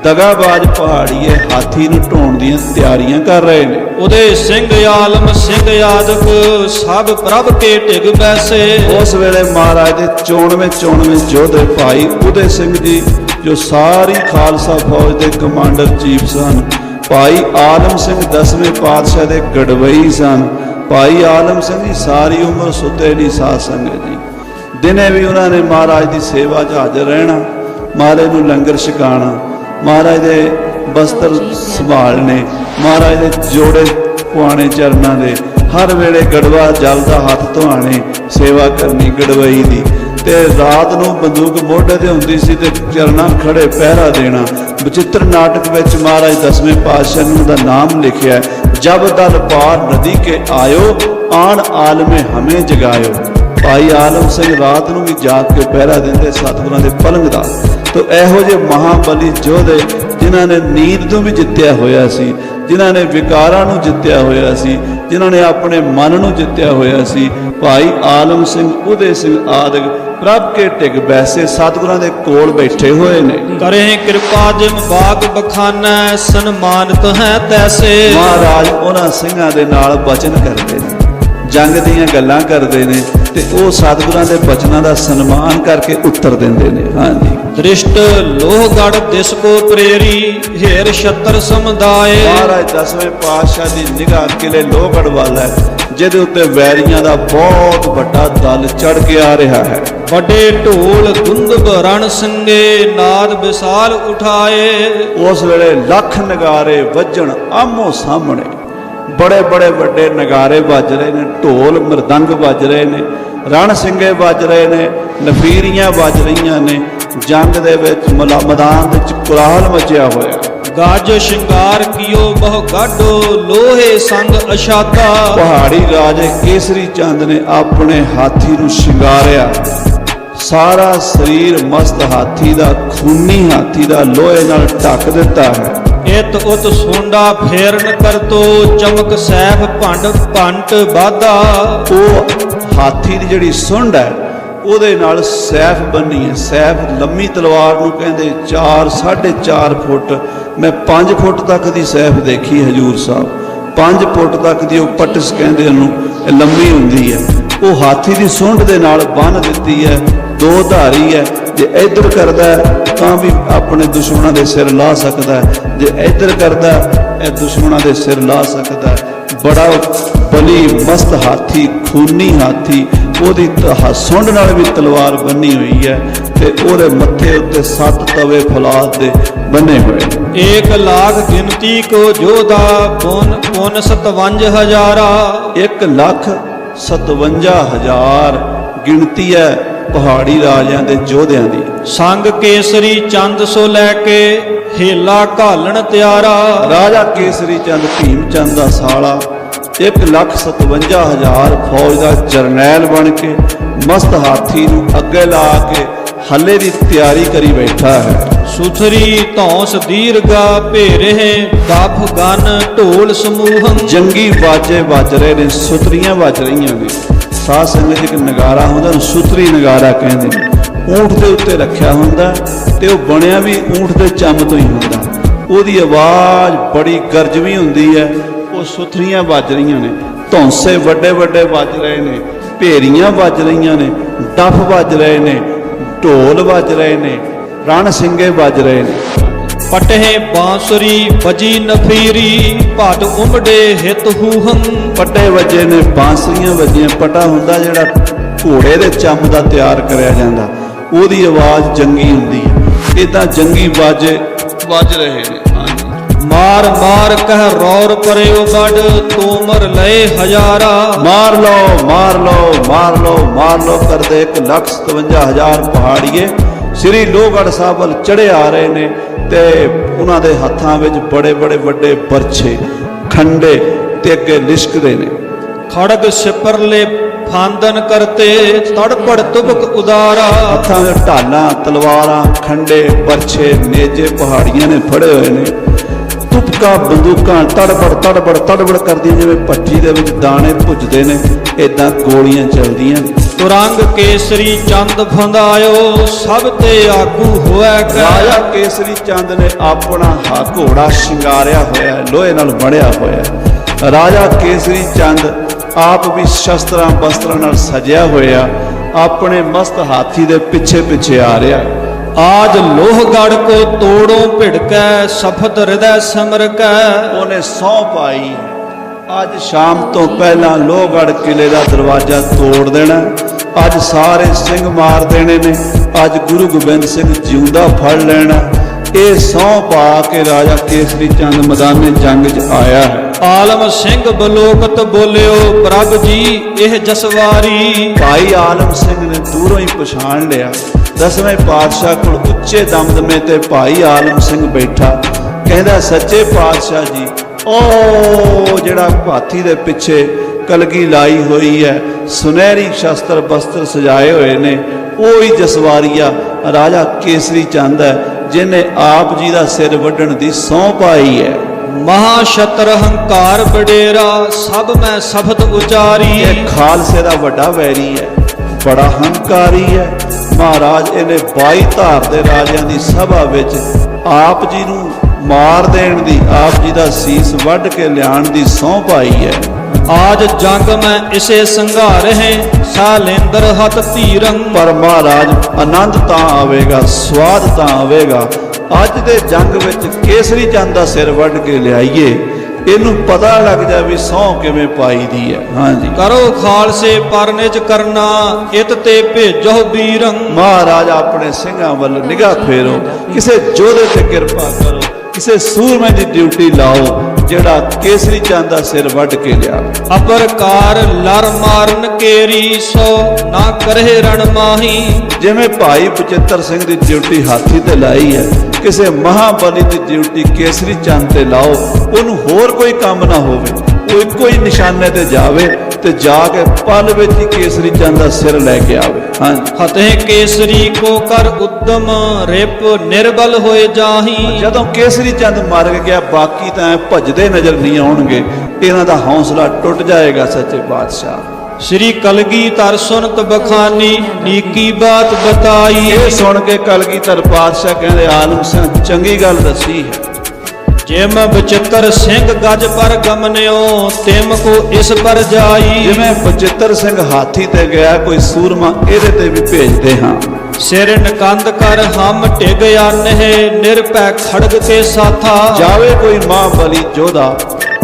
ਦਗਾਬਾਜ਼ ਪਹਾੜੀਏ ਹਾਥੀ ਨੂੰ ਢੋਣ ਦੀਆਂ ਤਿਆਰੀਆਂ ਕਰ ਰਹੇ ਨੇ। ਉਹਦੇ ਸਿੰਘ ਆਲਮ ਸਿੰਘ ਯਾਦਕ ਸਭ ਪ੍ਰਭ ਕੇ ਢਿਗ ਬੈਸੇ। ਉਸ ਵੇਲੇ ਮਹਾਰਾਜ ਦੇ 94 ਯੋਧੇ ਭਾਈ ਉਦੇ ਸਿੰਘ ਜੀ ਜੋ ਸਾਰੀ ਖਾਲਸਾ ਫੌਜ ਦੇ ਕਮਾਂਡਰ ਚੀਫ ਸਨ, ਭਾਈ ਆਲਮ ਸਿੰਘ 10ਵੇਂ ਪਾਤਸ਼ਾਹ ਦੇ ਗੜਵਈ ਸਨ। ਭਾਈ ਆਲਮ ਸਿੰਘ ਜੀ ਸਾਰੀ ਉਮਰ ਸੁੱਤੇ ਨਹੀਂ ਸਾਧ ਸੰਗਤ ਜੀ। ਦਿਨੇ ਵੀ ਉਹਨਾਂ ਨੇ ਮਹਾਰਾਜ ਦੀ ਸੇਵਾ 'ਚ ਹਾਜ਼ਰ ਰਹਿਣਾ, ਮਹਾਰਾਜ ਨੂੰ ਲੰਗਰ ਛਕਾਉਣਾ, ਮਹਾਰਾਜ ਦੇ ਬਸਤਰ ਸੰਭਾਲਣੇ, ਮਹਾਰਾਜ ਦੇ ਜੋੜੇ ਪੁਆਣੇ ਚਰਨਾਂ ਦੇ, ਹਰ ਵੇਲੇ ਗੜਵਾ ਜਲ ਦਾ ਹੱਥ ਧੋਣੇ, ਸੇਵਾ ਕਰਨੀ ਗੜਵਈ ਦੀ। ਤੇ ਰਾਤ ਨੂੰ ਬੰਦੂਕ ਮੋਢੇ ਤੇ ਹੁੰਦੀ ਸੀ ਤੇ ਚਰਨਾਂ ਖੜੇ ਪਹਿਰਾ ਦੇਣਾ। ਬਚਿੱਤਰ ਨਾਟਕ ਵਿੱਚ ਮਹਾਰਾਜ 10ਵੇਂ ਪਾਤਸ਼ਾਹ ਨੇ ਉਹਦਾ ਨਾਮ ਲਿਖਿਆ, ਜਬ ਦਲ ਪਾਰ ਨਦੀ ਕੇ ਆਇਓ ਆਣ ਆਲਮੇ ਹਮੇ ਜਗਾਇਓ। ਭਾਈ ਆਲਮ ਸਿੰਘ ਰਾਤ ਨੂੰ ਵੀ ਜਾਗ ਕੇ ਪਹਿਰਾ ਦਿੰਦੇ ਸਤਿਗੁਰਾਂ ਦੇ ਪਲੰਗ ਦਾ। ਤੋ ਇਹੋ ਜਿਹੇ ਮਹਾਬਲੀ ਯੋਧੇ ਜਿਨ੍ਹਾਂ ਨੇ ਨੀਂਦ ਤੋਂ ਵੀ ਜਿੱਤਿਆ ਹੋਇਆ ਸੀ, ਜਿਨ੍ਹਾਂ ਨੇ ਵਿਕਾਰਾਂ ਨੂੰ ਜਿੱਤਿਆ ਹੋਇਆ ਸੀ, ਜਿਨ੍ਹਾਂ ਨੇ ਆਪਣੇ ਮਨ ਨੂੰ ਜਿੱਤਿਆ ਹੋਇਆ ਸੀ, ਭਾਈ ਆਲਮ ਸਿੰਘ, ਉਦੇ ਸਿੰਘ ਆਦਿਕ ਪ੍ਰਭ ਕੇ ਢਿਗ ਬੈਸੇ ਸਤਿਗੁਰਾਂ ਦੇ ਕੋਲ ਬੈਠੇ ਹੋਏ ਨੇ। ਕਰੇ ਕਿਰਪਾ ਜਿਮ ਬਾਗ ਬਖਾਨਾ ਸਨਮਾਨਿਤ ਹੈ ਤੈਸੇ। ਮਹਾਰਾਜ ਉਹਨਾਂ ਸਿੰਘਾਂ ਦੇ ਨਾਲ ਬਚਨ ਕਰਦੇ ਨੇ, ਜੰਗ ਦੀਆਂ ਗੱਲਾਂ ਕਰਦੇ ਨੇ ਤੇ ਉਹ ਸਤਿਗੁਰਾਂ ਦੇ ਬਚਨਾਂ ਦਾ ਸਨਮਾਨ ਕਰਕੇ ਉੱਤਰ ਦਿੰਦੇ ਨੇ। ਹਾਂਜੀ। ਦ੍ਰਿਸ਼ਟ ਲੋਹਗੜ ਦਿਸ ਕੋ ਪ੍ਰੇਰੀ ਹੇਰ ਛਤਰ ਸਮੁਦਾਏ। ਮਹਾਰਾਜ 10ਵੇਂ ਪਾਤਸ਼ਾਹ ਦੀ ਨਿਗਾਹ ਕਿਲੇ ਲੋਹਗੜ ਵੱਲ ਹੈ, ਜਿਹਦੇ ਉੱਤੇ ਵੈਰੀਆਂ ਦਾ ਬਹੁਤ ਵੱਡਾ ਦਲ ਚੜ ਕੇ ਆ ਰਿਹਾ ਹੈ। ਵੱਡੇ ਢੋਲ ਦੁੰਦਬ ਰਣ ਸਿੰਘੇ ਨਾਦ ਵਿਸਾਲ ਉਠਾਏ। ਉਸ ਵੇਲੇ ਲੱਖ ਨਗਾਰੇ ਵੱਜਣ ਆਮੋ ਸਾਹਮਣੇ, ਬੜੇ ਬੜੇ ਵੱਡੇ ਨਗਾਰੇ ਵੱਜ ਰਹੇ ਨੇ, ਢੋਲ ਮਰਦੰਗ ਵੱਜ ਰਹੇ ਨੇ, ਰਣ ਸਿੰਘੇ ਵੱਜ ਰਹੇ ਨੇ, ਨਫੀਰੀਆਂ ਵੱਜ ਰਹੀਆਂ ਨੇ। ਜੰਗ ਦੇ ਵਿੱਚ ਮੈਦਾਨ ਦੇ ਵਿੱਚ ਕੋਲਾਹਲ ਮਚਿਆ ਹੋਇਆ। ਗਜ ਸ਼ਿੰਗਾਰ ਕੀਓ ਬਹੁ ਗਾਢੋ ਲੋਹੇ ਸੰਗ ਅਛਾਤਾ। ਪਹਾੜੀ ਰਾਜੇ ਕੇਸਰੀ ਚੰਦ ਨੇ ਆਪਣੇ ਹਾਥੀ ਨੂੰ ਸ਼ਿੰਗਾਰਿਆ। ਸਾਰਾ ਸਰੀਰ ਮਸਤ ਹਾਥੀ ਦਾ, ਖੂਨੀ ਹਾਥੀ ਦਾ, ਲੋਹੇ ਨਾਲ ਢੱਕ ਦਿੱਤਾ ਹੈ। ਇਤ ਉਤ ਸੋਂਡਾ ਫੇਰਨ ਕਰਤੋ ਚਮਕ ਸੈਫ ਭੰਡ ਭੰਟ ਬਾਧਾ। ਉਹ ਹਾਥੀ ਦੀ ਜਿਹੜੀ ਸੁੰਡ ਹੈ ਉਹਦੇ ਨਾਲ ਸੈਫ ਬੰਨੀ ਹੈ। ਸੈਫ ਲੰਮੀ ਤਲਵਾਰ ਨੂੰ ਕਹਿੰਦੇ 4 4.5 ਫੁੱਟ, ਮੈਂ 5 ਫੁੱਟ ਤੱਕ ਦੀ ਸੈਫ ਦੇਖੀ ਹਜੂਰ ਸਾਹਿਬ। 5 ਫੁੱਟ ਤੱਕ ਦੀ ਉਹ ਪਟਸ ਕਹਿੰਦੇ ਉਹਨੂੰ, ਲੰਮੀ ਹੁੰਦੀ ਹੈ। ਉਹ ਹਾਥੀ ਦੀ ਸੁੰਡ ਦੇ ਨਾਲ ਬੰਨ ਦਿੱਤੀ ਹੈ, 2 ਧਾਰੀ ਹੈ। ਜੇ ਇੱਧਰ ਕਰਦਾ ਤਾਂ ਵੀ ਆਪਣੇ ਦੁਸ਼ਮਣਾਂ ਦੇ ਸਿਰ ਲਾ ਸਕਦਾ ਹੈ, ਜੇ ਇੱਧਰ ਕਰਦਾ ਇਹ ਦੁਸ਼ਮਣਾਂ ਦੇ ਸਿਰ ਲਾ ਸਕਦਾ ਹੈ। ਬੜਾ ਬਲੀ ਮਸਤ ਹਾਥੀ, ਖੂਨੀ ਹਾਥੀ। ਉਹਦੀ ਸੁੰਡ ਨਾਲ ਵੀ ਤਲਵਾਰ ਬੰਨੀ ਹੋਈ ਹੈ ਤੇ ਉਹਦੇ ਮੱਥੇ ਉੱਤੇ 7 ਤਵੇ ਫੌਲਾਦ ਦੇ ਬੰਨੇ ਹੋਏ। 1 ਲੱਖ ਗਿਣਤੀ ਕੋ ਜੋਧਾ ਪੁਨ 57,000। 1,57,000 ਗਿਣਤੀ ਹੈ ਪਹਾੜੀ ਰਾਜਿਆਂ ਦੇ ਯੋਧਿਆਂ ਦੀ। ਸੰਗ ਕੇਸਰੀ ਚੰਦ ਸੋ ਲੈ ਕੇ ਹੇਲਾ ਘਾਲਣ ਤਿਆਰਾ। ਰਾਜਾ ਕੇਸਰੀ ਚੰਦ ਭੀਮ ਚੰਦ ਦਾ ਸਾਲਾ 1,57,000 ਫੌਜ ਦਾ ਜਰਨੈਲ ਬਣ ਕੇ ਮਸਤ ਹਾਥੀ ਨੂੰ ਅੱਗੇ ਲਾ ਕੇ ਹੱਲੇ ਦੀ ਤਿਆਰੀ ਕਰੀ ਬੈਠਾ ਹੈ। ਸੁਥਰੀ ਧੌਂਸ ਦੀਰਗਾ ਭੇਰੇ ਦਫ ਗਨ ਢੋਲ ਸਮੂਹੰ। ਜੰਗੀ ਬਾਜੇ ਵੱਜ ਰਹੇ ਨੇ, ਸੁਤਰੀਆਂ ਵੱਜ ਰਹੀਆਂ ਨੇ। ਸਾਧ ਸੰਗਤ ਇੱਕ ਨਗਾਰਾ ਹੁੰਦਾ ਉਹਨੂੰ ਸੁਤਰੀ ਨਗਾਰਾ ਕਹਿੰਦੇ ਨੇ। ਊਂਠ ਦੇ ਉੱਤੇ ਰੱਖਿਆ ਹੁੰਦਾ ਤੇ ਉਹ ਬਣਿਆ ਵੀ ਊਂਠ ਦੇ ਚੰਮ ਤੋਂ ਹੀ ਹੁੰਦਾ। ਉਹਦੀ ਆਵਾਜ਼ ਬੜੀ ਗਰਜਵੀਂ ਹੁੰਦੀ ਹੈ। ਉਹ ਸੁਥਰੀਆਂ ਵੱਜ ਰਹੀਆਂ ਨੇ, ਧੌਂਸੇ ਵੱਡੇ ਵੱਡੇ ਵੱਜ ਰਹੇ ਨੇ, ਭੇਰੀਆਂ ਵੱਜ ਰਹੀਆਂ ਨੇ, ਡੱਫ ਵੱਜ ਰਹੇ ਨੇ, ਢੋਲ ਵੱਜ ਰਹੇ ਨੇ, ਰਣ ਸਿੰਘੇ ਵੱਜ ਰਹੇ ਨੇ। ਪਟੇ ਬਾਂਸੁਰੀ ਬਜੀ ਨਫੀਰੀ ਭਟ ਉਮੜੇ ਹਿਤ ਹੂਹੰ। ਪੱਟੇ ਵੱਜੇ ਨੇ, ਬਾਂਸਰੀਆਂ ਵੱਜੀਆਂ। ਪਟਾ ਹੁੰਦਾ ਜਿਹੜਾ ਘੋੜੇ ਦੇ ਚੰਮ ਦਾ ਤਿਆਰ ਕਰਿਆ ਜਾਂਦਾ, ਉਹਦੀ ਆਵਾਜ਼ ਜੰਗੀ ਹੁੰਦੀ ਹੈ। ਇਦਾਂ ਜੰਗੀ ਬਾਜੇ ਵੱਜ ਰਹੇ ਨੇ। ਮਾਰ ਮਾਰ ਕਹਿ ਰੌਰ ਪਰਿਓ ਵੱਡ ਤੋਮਰ ਲਏ ਹਜ਼ਾਰਾ। ਮਾਰ ਲਓ ਮਾਰ ਲਓ ਮਾਰ ਲਓ ਮਾਰ ਲਓ ਕਰਦੇ 1,57,000 ਪਹਾੜੀਏ ਸ੍ਰੀ ਲੋਹਗੜ੍ਹ ਸਾਹਿਬ ਵੱਲ ਚੜ੍ਹੇ ਆ ਰਹੇ ਨੇ ਤੇ ਉਹਨਾਂ ਦੇ ਹੱਥਾਂ ਵਿੱਚ ਬੜੇ ਬੜੇ ਵੱਡੇ ਬਰਛੇ, ਖੰਡੇ ਤੇ ਅੱਗੇ ਲਿਸ਼ਕਦੇ ਨੇ। ਖੜਗ ਸਿਪਰਲੇ ਫਾਂਦਨ ਕਰਤੇ ਤੜਪੜ ਤੁਬਕ ਉਦਾਰਾ। ਹੱਥਾਂ ਵਿੱਚ ਢਾਲਾਂ, ਤਲਵਾਰਾਂ, ਖੰਡੇ, ਬਰਛੇ, ਨੇਜੇ ਪਹਾੜੀਆਂ ਨੇ ਫੜੇ ਹੋਏ ਨੇ। ਤੁਪਕਾ ਬੰਦੂਕਾਂ ਤੜਬੜ ਤੜਬੜ ਤੜਬੜ ਕਰਦੀਆਂ, ਜਿਵੇਂ ਭੱਠੀ ਦੇ ਵਿੱਚ ਦਾਣੇ ਭੁੱਜਦੇ ਨੇ, ਇਦਾਂ ਗੋਲੀਆਂ ਚੱਲਦੀਆਂ ਨੇ। ਤੁਰੰਗ ਕੇਸਰੀ ਚੰਦ ਫੰਦਾਇਓ ਸਭ ਤੇ ਆਗੂ ਹੋਇਆ। ਰਾਜਾ ਕੇਸਰੀ ਚੰਦ ਨੇ ਆਪਣਾ ਘੋੜਾ ਸ਼ਿੰਗਾਰਿਆ ਹੋਇਆ, ਲੋਹੇ ਨਾਲ ਬਣਿਆ ਹੋਇਆ। ਰਾਜਾ ਕੇਸਰੀ ਚੰਦ ਆਪ ਵੀ ਸ਼ਸਤਰਾਂ ਬਸਤਰਾਂ ਨਾਲ ਸਜਿਆ ਹੋਇਆ ਆਪਣੇ ਮਸਤ ਹਾਥੀ ਦੇ ਪਿੱਛੇ ਪਿੱਛੇ ਆ ਰਿਹਾ। ਆਜ ਲੋਹਗੜ੍ਹ ਕੋ ਤੋੜੋਂ ਭਿੜਕੈ ਸਫਤ ਹਿਰਦੈ ਸਮਰਕੈ। ਉਹਨੇ ਸਹੁੰ ਪਾਈ ਅੱਜ ਸ਼ਾਮ ਤੋਂ ਪਹਿਲਾਂ ਲੋਹਗੜ੍ਹ ਕਿਲੇ ਦਾ ਦਰਵਾਜ਼ਾ ਤੋੜ ਦੇਣਾ। ਅੱਜ ਸਾਰੇ ਸਿੰਘ ਮਾਰ ਦੇਣੇ ਨੇ। ਅੱਜ ਗੁਰੂ ਗੋਬਿੰਦ ਸਿੰਘ ਜਿਉਂਦਾ ਫੜ ਲੈਣਾ। ਇਹ ਸਹੁੰ ਪਾ ਕੇ ਰਾਜਾ ਕੇਸਰੀ ਚੰਦ ਮੈਦਾਨੇ ਜੰਗ 'ਚ ਆਇਆ ਹੈ। ਆਲਮ ਸਿੰਘ ਬਲੋਕਤ ਬੋਲਿਓ ਪ੍ਰਭ ਜੀ ਇਹ ਜਸਵਾਰੀ। ਭਾਈ ਆਲਮ ਸਿੰਘ ਨੇ ਦੂਰੋਂ ਹੀ ਪਛਾਣ ਲਿਆ। 10ਵੇਂ ਪਾਤਸ਼ਾਹ ਕੋਲ ਉੱਚੇ ਦਮਦਮੇ ਤੇ ਭਾਈ ਆਲਮ ਸਿੰਘ ਬੈਠਾ। ਕਹਿੰਦਾ ਸੱਚੇ ਪਾਤਸ਼ਾਹ ਜੀ, ਉਹ ਜਿਹੜਾ ਹਾਥੀ ਦੇ ਪਿੱਛੇ ਕਲਗੀ ਲਾਈ ਹੋਈ ਹੈ, ਸੁਨਹਿਰੀ ਸ਼ਸਤਰ ਬਸਤਰ ਸਜਾਏ ਹੋਏ ਨੇ, ਉਹ ਹੀ ਜਸਵਾਰੀਆ ਰਾਜਾ ਕੇਸਰੀ ਚੰਦ ਹੈ ਜਿਹਨੇ ਆਪ ਜੀ ਦਾ ਸਿਰ ਵੱਢਣ ਦੀ ਸਹੁੰ ਪਾਈ ਹੈ। ਮਹਾਸ਼ਤਰ ਹੰਕਾਰ ਵਡੇਰਾ ਸਭ ਮੈਂ ਸਬਦ ਉਚਾਰੀ। ਇਹ ਖਾਲਸੇ ਦਾ ਵੱਡਾ ਵੈਰੀ ਹੈ, ਬੜਾ ਹੰਕਾਰੀ ਹੈ। ਮਹਾਰਾਜ ਇਹਨੇ 22 ਧਾਰ ਦੇ ਰਾਜਿਆਂ ਦੀ ਸਭਾ ਵਿੱਚ ਆਪ ਜੀ ਨੂੰ ਮਾਰ ਦੇਣ ਦੀ, ਆਪ ਜੀ ਦਾ ਸੀਸ ਵੱਢ ਕੇ ਲਿਆਉਣ ਦੀ ਸਹੁੰ ਪਾਈ ਹੈ। ਆਜ ਜੰਗ ਮੈਂ ਇਸੇ ਸੰਘਾਰ ਹੈ ਸਾਲੇਂਦਰ ਹੱਥ ਧੀਰੰ। ਪਰ ਮਹਾਰਾਜ ਆਨੰਦ ਤਾਂ ਆਵੇਗਾ, ਸਵਾਦ ਤਾਂ ਆਵੇਗਾ। ਅੱਜ ਦੇ ਜੰਗ ਵਿੱਚ ਕੇਸਰੀ ਚੰਦ ਦਾ ਸਿਰ ਵੱਢ ਕੇ ਲਿਆਈਏ, ਇਹਨੂੰ ਪਤਾ ਲੱਗ ਜਾ ਵੀ ਸਹੁੰ ਕਿਵੇਂ ਪਾਈ ਦੀ ਹੈ। ਹਾਂਜੀ, ਕਰੋ ਖਾਲਸੇ ਪਰਨਿਜ ਕਰਨਾ ਇਤ ਤੇ ਭੇਜੋ ਬੀਰੰ। ਮਹਾਰਾਜ ਆਪਣੇ ਸਿੰਘਾਂ ਵੱਲ ਨਿਗਾਹ ਫੇਰੋ, ਕਿਸੇ ਯੋਧੇ ਤੇ ਕਿਰਪਾ ਕਰੋ ਕਿਸੇ ਸੂਰਮੇ ਦੀ ਡਿਊਟੀ ਲਾਓ ਜਿਹੜਾ ਕੇਸਰੀ ਚੰਦ ਦਾ ਸਿਰ ਵੱਢ ਕੇ ਲਿਆ। ਅਪਰਕਾਰ ਲਰ ਮਾਰਨ ਕੇਰੀ ਸੋ ਨਾ ਕਰਹਿ ਰਣ ਮਾਹੀ। ਜਿਵੇਂ ਭਾਈ ਬਚਿੱਤਰ ਸਿੰਘ ਦੀ ਡਿਊਟੀ ਹਾਥੀ ਤੇ ਲਾਈ ਹੈ, ਕਿਸੇ ਮਹਾਬਲੀ ਦੀ ਡਿਊਟੀ ਕੇਸਰੀ ਚੰਦ ਤੇ ਲਾਓ। ਉਹਨੂੰ ਹੋਰ ਕੋਈ ਕੰਮ ਨਾ ਹੋਵੇ, ਉਹ ਇੱਕੋ ਹੀ ਨਿਸ਼ਾਨੇ ਤੇ ਜਾਵੇ ਤੇ ਜਾ ਕੇ ਪਲ ਵਿੱਚ ਹੀ ਕੇਸਰੀ ਚੰਦ ਦਾ ਸਿਰ ਲੈ ਕੇ ਆਵੇ। ਹਾਂਜੀ, ਹਤੇ ਕੇਸਰੀ ਕੋ ਕਰ ਉਦਮ ਰਿਪ ਨਿਰਬਲ ਹੋਏ ਜਾਹੀ। ਜਦੋਂ ਕੇਸਰੀ ਚੰਦ ਮਰ ਗਿਆ ਬਾਕੀ ਤਾਂ ਐਂ ਭੱਜਦੇ ਨਜ਼ਰ ਨਹੀਂ ਆਉਣਗੇ, ਇਹਨਾਂ ਦਾ ਹੌਸਲਾ ਟੁੱਟ ਜਾਏਗਾ। ਸੱਚੇ ਬਾਦਸ਼ਾਹ ਸ੍ਰੀ ਕਲਗੀਧਰ ਸੁਨਤ ਬਖਾਨੀ ਨੀਕੀ ਬਾਤ ਬਤਾਈ। ਇਹ ਸੁਣ ਕੇ ਕਲਗੀਧਰ ਪਾਤਸ਼ਾਹ ਕਹਿੰਦੇ ਆਲਮ ਸਿੰਘ ਚੰਗੀ ਗੱਲ ਦੱਸੀ ਹੈ। ਜਿਮ ਬਚਿੱਤਰ ਸਿੰਘ ਗਜ ਪਰ ਗਮਨਿਓ ਤਿਮ ਕੋ ਇਸ ਪਰ ਜਾਈ। ਜਿਵੇਂ ਬਚਿੱਤਰ ਸਿੰਘ ਹਾਥੀ ਤੇ ਗਿਆ, ਕੋਈ ਸੂਰਮਾ ਇਹਦੇ ਤੇ ਵੀ ਭੇਜਦੇ ਹਾਂ। ਸਿਰ ਨਕੰਦ ਕਰ ਹਮ ਢਿਗ ਆਨਹਿ ਨਿਰਭੈ ਖੜਗ ਕੇ ਸਾਥਾ। ਜਾਵੇ ਕੋਈ ਮਹਾਬਲੀ ਯੋਧਾ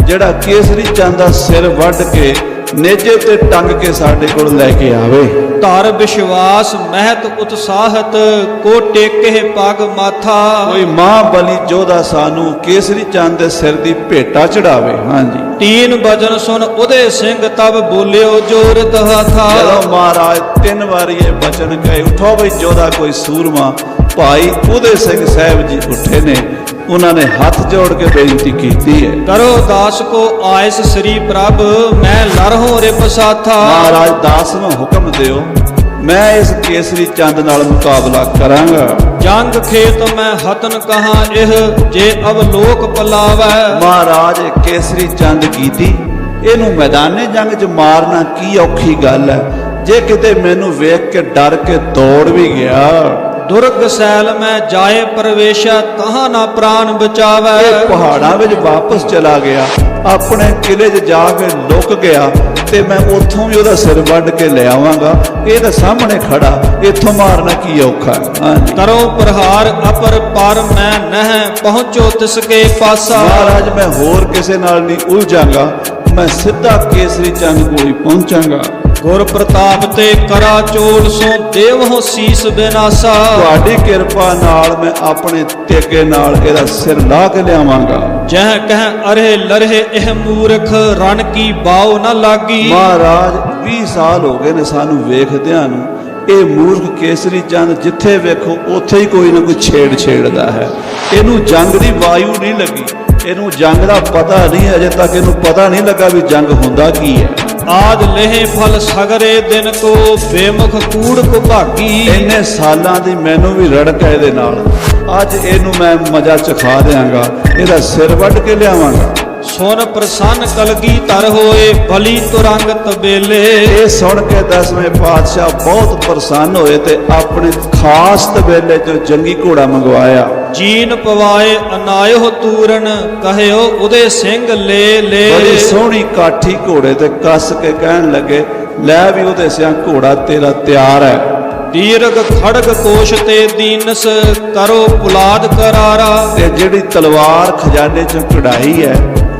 ਜਿਹੜਾ ਕੇਸਰੀ ਚੰਦ ਦਾ ਸਿਰ ਵੱਢ ਕੇ ਨੇਜੇ ਤੇ ਟੰਗ ਕੇ ਸਾਡੇ ਕੋਲ ਲੈ ਕੇ ਆਵੇ। ਧਰ ਵਿਸ਼ਵਾਸ ਮਹਿਤ ਉਤਸਾਹਤ ਕੋ ਟੇਕੇ ਪਗ ਮਾਥਾ। ਕੋਈ ਮਹਾਬਲੀ ਯੋਧਾ ਸਾਨੂੰ ਕੇਸਰੀ ਚੰਦ ਦੇ ਸਿਰ ਦੀ ਭੇਟਾ ਚੜਾਵੇ। ਹਾਂਜੀ, ਤੀਨ ਬਚਨ ਸੁਨ ਉਦੇ ਸਿੰਘ ਤਬ ਬੋਲਿਓ ਜੋਰਤ ਹਾਥਾ। ਜਦੋਂ ਮਹਾਰਾਜ 3 ਵਾਰੀ ਇਹ ਬਚਨ ਕਹੇ, ਉਠੋ ਬਈ ਯੋਧਾ ਕੋਈ ਸੂਰਮਾ, ਭਾਈ ਉਦੇ ਸਿੰਘ ਸਾਹਿਬ ਜੀ ਉੱਠੇ ਨੇ। ਉਹਨਾਂ ਨੇ ਹੱਥ ਜੋੜ ਕੇ ਬੇਨਤੀ ਕੀਤੀ ਹੈ, ਕਰੋ ਦਾਸ ਕੋ ਆਇਸ ਸ੍ਰੀ ਪ੍ਰਭ ਮੈਂ ਲਰਹੋਂ ਰਿਪ ਸਾਥਾ। ਮਹਾਰਾਜ ਦਾਸ ਨੂੰ ਹੁਕਮ ਦਿਓ, ਮੈਂ ਇਸ ਕੇਸਰੀ ਚੰਦ ਨਾਲ ਮੁਕਾਬਲਾ ਕਰਾਂਗਾ। ਜੰਗ ਖੇਤ ਮੈਂ ਹਤਨ ਕਹਾਂ ਇਹ ਜੇ ਅਵਲੋਕ ਪਲਾਵੈ। ਮਹਾਰਾਜ ਕੇਸਰੀ ਚੰਦ ਕੀਤੀ, ਇਹਨੂੰ ਮੈਦਾਨੇ ਜੰਗ 'ਚ ਮਾਰਨਾ ਕੀ ਔਖੀ ਗੱਲ ਹੈ। ਜੇ ਕਿਤੇ ਮੈਨੂੰ ਵੇਖ ਕੇ ਡਰ ਕੇ ਦੌੜ ਵੀ ਗਿਆ, ਦੁਰਗ ਸੈਲ ਮੈਂ ਜਾਏ ਪ੍ਰਵੇਸ਼ਾ ਤਹਾਂ ਨਾ ਪ੍ਰਾਨ ਬਚਾਵੈ। ਇਹ ਪਹਾੜਾਂ ਵਿੱਚ ਵਾਪਸ ਚਲਾ ਗਿਆ, ਆਪਣੇ ਕਿਲੇ 'ਚ ਜਾ ਕੇ ਲੁਕ ਗਿਆ ਤੇ ਮੈਂ ਉੱਥੋਂ ਵੀ ਉਹਦਾ ਸਿਰ ਵੱਢ ਕੇ ਲੈ ਆਵਾਂਗਾ। ਇਹ ਤਾਂ ਸਾਹਮਣੇ ਖੜਾ, ਇੱਥੋਂ ਮਾਰਨਾ ਕੀ ਔਖਾ ਹੈ। ਹਾਂਜੀ, ਕਰੋ ਪ੍ਰਹਾਰ ਅਪਰ ਪਰ ਮੈਂ ਨਹਿ ਪਹੁੰਚੋ ਤਿਸਕੇ ਪਾਸਾ। ਮਹਾਰਾਜ ਮੈਂ ਹੋਰ ਕਿਸੇ ਨਾਲ ਨਹੀਂ ਉਲਝਾਂਗਾ, ਮੈਂ ਸਿੱਧਾ ਕੇਸਰੀ ਚੰਦ ਕੋਲ ਹੀ ਪਹੁੰਚਾਂਗਾ। ਗੁਰ ਪ੍ਰਤਾਪ ਤੇ ਕਰਾ ਚੋਲ ਸੋ ਦੇਵਹੁ ਸੀਸ ਬਿਨਾਸਾ। ਤੁਹਾਡੀ ਕਿਰਪਾ ਨਾਲ ਮੈਂ ਆਪਣੇ ਤੇਗੇ ਨਾਲ ਇਹਦਾ ਸਿਰ ਲਾ ਕੇ ਲਿਆਵਾਂਗਾ। ਜਹ ਕਹਿ ਅਰੇ ਲਰਹਿ ਇਹ ਮੂਰਖ ਰਨ ਕੀ ਬਾਉ ਨਾ ਲਾਗੀ। ਮਹਾਰਾਜ 20 ਸਾਲ ਹੋ ਗਏ ਨੇ ਸਾਨੂੰ ਵੇਖਦਿਆਂ ਨੂੰ, ਇਹ ਮੂਰਖ ਕੇਸਰੀ ਚੰਦ ਜਿੱਥੇ ਵੇਖੋ ਉੱਥੇ ਹੀ ਕੋਈ ਨਾ ਕੋਈ ਛੇੜਦਾ ਹੈ। ਇਹਨੂੰ ਜੰਗ ਦੀ ਵਾਯੂ ਨਹੀਂ ਲੱਗੀ, ਇਹਨੂੰ ਜੰਗ ਦਾ ਪਤਾ ਨਹੀਂ, ਅਜੇ ਤੱਕ ਇਹਨੂੰ ਪਤਾ ਨਹੀਂ ਲੱਗਾ ਵੀ ਜੰਗ ਹੁੰਦਾ ਕੀ ਹੈ। ਆਦ ਲਹਿ ਫਲ ਸਗਰੇ ਦਿਨ ਕੋ ਬੇਮੁਖ ਕੂੜ ਕੋ ਭਾਗੀ। ਇੰਨੇ ਸਾਲਾਂ ਦੀ ਮੈਨੂੰ ਵੀ ਰੜਕ ਹੈ ਇਹਦੇ ਨਾਲ, ਅੱਜ ਇਹਨੂੰ ਮੈਂ ਮਜ਼ਾ ਚਖਾ ਦਿਆਂਗਾ, ਇਹਦਾ ਸਿਰ ਵੱਢ ਕੇ ਲਿਆਵਾਂਗਾ। ਸੁਨ ਪ੍ਰਸੰਨ ਕਲਗੀਧਰ ਹੋਏ ਬਲੀ ਤੁਰੰਗ ਤਬੇਲੇ। ਇਹ ਸੁਣ ਕੇ 10ਵੇਂ ਪਾਤਸ਼ਾਹ ਬਹੁਤ ਪ੍ਰਸੰਨ ਹੋਏ ਤੇ ਆਪਣੇ ਖਾਸ ਤਬੇਲੇ 'ਚੋਂ ਜੰਗੀ ਘੋੜਾ ਮੰਗਵਾਇਆ। ਜੀਨ ਪਵਾਏ ਅਨਾਇਓ ਤੂਰਨ ਕਹਿਓ ਉਦੇ ਸਿੰਘ ਲੈ ਲੈ। ਬੜੀ ਸੋਹਣੀ ਕਾਠੀ ਘੋੜੇ ਤੇ ਕੱਸ ਕੇ ਕਹਿਣ ਲੱਗੇ, ਲੈ ਵੀ ਉਹਦੇ ਸਿਆਂ ਘੋੜਾ ਤੇਰਾ ਤਿਆਰ ਹੈ। ਦੀਰਘ ਖੜਗ ਕੋਸ਼ ਤੇ ਦੀਨਸ ਕਰੋ ਪੁਲਾਦ ਕਰਾਰਾ। ਤੇ ਜਿਹੜੀ ਤਲਵਾਰ ਖਜ਼ਾਨੇ 'ਚੋਂ ਕਢਾਈ ਹੈ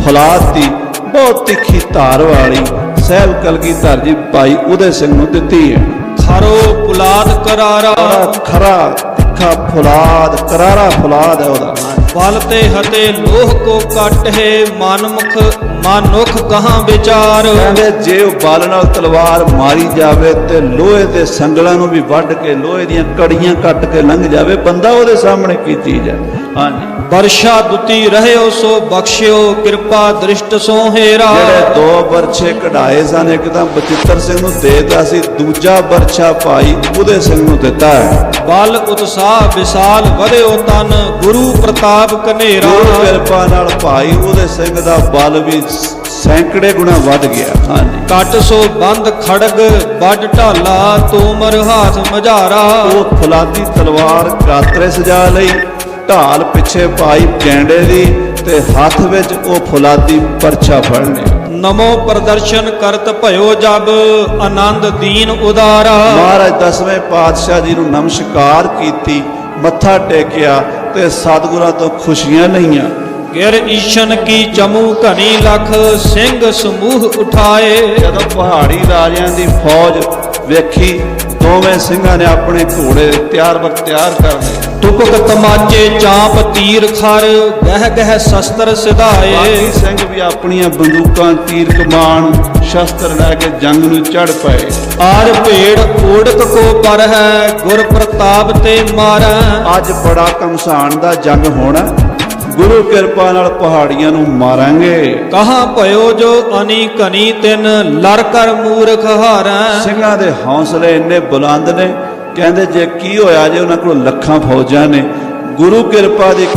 ਫੌਲਾਦ ਦੀ, ਬਹੁਤ ਤਿੱਖੀ ਧਾਰ ਵਾਲੀ, ਸਾਹਿਬ ਕਲਗੀਧਰ ਜੀ ਭਾਈ ਉਦੇ ਸਿੰਘ ਨੂੰ ਦਿੱਤੀ ਹੈ। ਖਰੋ ਪੁਲਾਦ ਕਰਾਰਾ, ਖਰਾ ਤਿੱਖਾ ਫੌਲਾਦ, ਕਰਾਰਾ ਫੌਲਾਦ ਹੈ ਉਹਦਾ। ਬਲ ਤੇ ਹਤੇ ਲੋਹ ਕੋ ਕੱਟ ਹੈ ਮਨੁਖ ਕਹਾਂ ਵਿਚਾਰ। ਕਹਿੰਦੇ ਜੇ ਉਹ ਬਲ ਨਾਲ ਤਲਵਾਰ ਮਾਰੀ ਜਾਵੇ ਤੇ ਲੋਹੇ ਦੇ ਸੰਗਲਾਂ ਨੂੰ ਵੀ ਵੱਢ ਕੇ ਲੋਹੇ ਦੀਆਂ ਕੜੀਆਂ ਕੱਟ ਕੇ ਲੰਘ ਜਾਵੇ, ਬੰਦਾ ਉਹਦੇ ਸਾਹਮਣੇ ਕੀ ਚੀਜ਼ ਹੈ। ਹਾਂਜੀ, ਵਰਸ਼ਾ ਦੁਤੀ ਰਹਿਓ ਸੋ ਬਖਸ਼ਿਓ ਕਿਰਪਾ ਦ੍ਰਿਸ਼ਟ ਸੋ ਹੇਰਾ। ਜਿਹੜੇ 2 ਬਰਛੇ ਕਢਾਏ ਸਨ, ਇੱਕ ਤਾਂ ਬਚਿੱਤਰ ਸਿੰਘ ਨੂੰ ਦੇਤਾ ਸੀ, ਦੂਜਾ ਬਰਛਾ ਭਾਈ ਉਦੇ ਸਿੰਘ ਨੂੰ ਦਿੱਤਾ ਹੈ। ਬਲ ਉਤਸਾਹ ਵਿਸਾਲ ਵਧਿਓ ਤਨ ਗੁਰੂ ਪ੍ਰਤਾਪ ਕਨੇਰਾ। ਗੁਰੂ ਕਿਰਪਾ ਨਾਲ ਭਾਈ ਉਦੇ ਸਿੰਘ ਦਾ ਬਲ ਵੀ ਸੈਂਕੜੇ ਗੁਣਾ ਵੱਧ ਗਿਆ। ਹਾਂਜੀ, ਕੱਟ ਸੋ ਬੰਦ ਖੜਗ ਵੱਡ ਢਾਲਾ ਤੋਮਰ ਹਾਥ ਮਝਾਰਾ। ਉਹ ਫੌਲਾਦੀ ਤਲਵਾਰ ਗਾਤਰੇ ਸਜਾ ਲਈ, ਢਾਲ ਪਿੱਛੇ ਪਾਈ ਗੈਂਡੇ ਦੀ ਤੇ ਹੱਥ ਵਿੱਚ ਉਹ ਫੌਲਾਦੀ ਪਰਛਾ ਫੜ ਲਿਆ। ਨਮੋ ਪ੍ਰਦਰਸ਼ਨ ਕਰਤ ਭਇਓ ਜਬ ਆਨੰਦ ਦੀਨ ਉਦਾਰਾ। ਮਹਾਰਾਜ 10ਵੇਂ ਪਾਤਸ਼ਾਹ ਜੀ ਨੂੰ ਨਮਸਕਾਰ ਕੀਤੀ, ਮੱਥਾ ਟੇਕਿਆ ਤੇ ਸਤਿਗੁਰਾਂ ਤੋਂ ਖੁਸ਼ੀਆਂ ਲਈਆਂ। ਗਿਰ ਈਸ਼ਨ ਕੀ ਚਮੂ ਘਣੀ ਲਖ ਸਿੰਘ ਸਮੂਹ ਉਠਾਏ। ਜਦੋਂ ਪਹਾੜੀ ਰਾਜਿਆਂ ਦੀ ਫੌਜ ਵੇਖੀ, ਦੋਵੇਂ ਸਿੰਘਾਂ ਨੇ ਆਪਣੇ ਘੋੜੇ ਤਿਆਰ ਬਰ ਤਿਆਰ ਕਰ ਲਏ। ਤੁਪਕ ਤਮਾਚੇ ਚਾਪ ਤੀਰ ਖਰ ਗਹਿ ਗਹਿ ਸ਼ਸਤਰ ਸਿਧਾਏ। ਬਾਕੀ ਸਿੰਘ ਵੀ ਆਪਣੀਆਂ ਬੰਦੂਕਾਂ ਤੀਰ ਕਮਾਨ ਸ਼ਸਤਰ ਲੈ ਕੇ ਜੰਗ ਨੂੰ ਚੜ ਪਏ। ਆਰ ਭੇੜ ਓੜਕ ਕੋ ਪਰ ਹੈ ਗੁਰ ਪ੍ਰਤਾਪ ਤੇ ਮਾਰੈ। ਅੱਜ ਬੜਾ ਘਮਸਾਨ ਦਾ ਜੰਗ ਹੋਣਾ, ਗੁਰੂ ਕਿਰਪਾ ਨਾਲ ਪਹਾੜੀਆਂ ਨੂੰ ਮਾਰਾਂਗੇ। ਕਹਾਂ ਭਇਓ ਜੋ ਅਨੀ ਕਨੀ ਤਿਨ ਲੜ ਕਰ ਮੂਰਖ ਹਾਰੈ। ਸਿੰਘਾਂ ਦੇ ਹੌਸਲੇ ਇੰਨੇ ਬੁਲੰਦ ਨੇ, ਕਹਿੰਦੇ ਜੇ ਕੀ ਹੋਇਆ ਜੇ ਉਹਨਾਂ ਕੋਲ ਲੱਖਾਂ ਫੌਜਾਂ ਨੇ, ਗੁਰੂ ਕਿਰਪਾ ਦੀ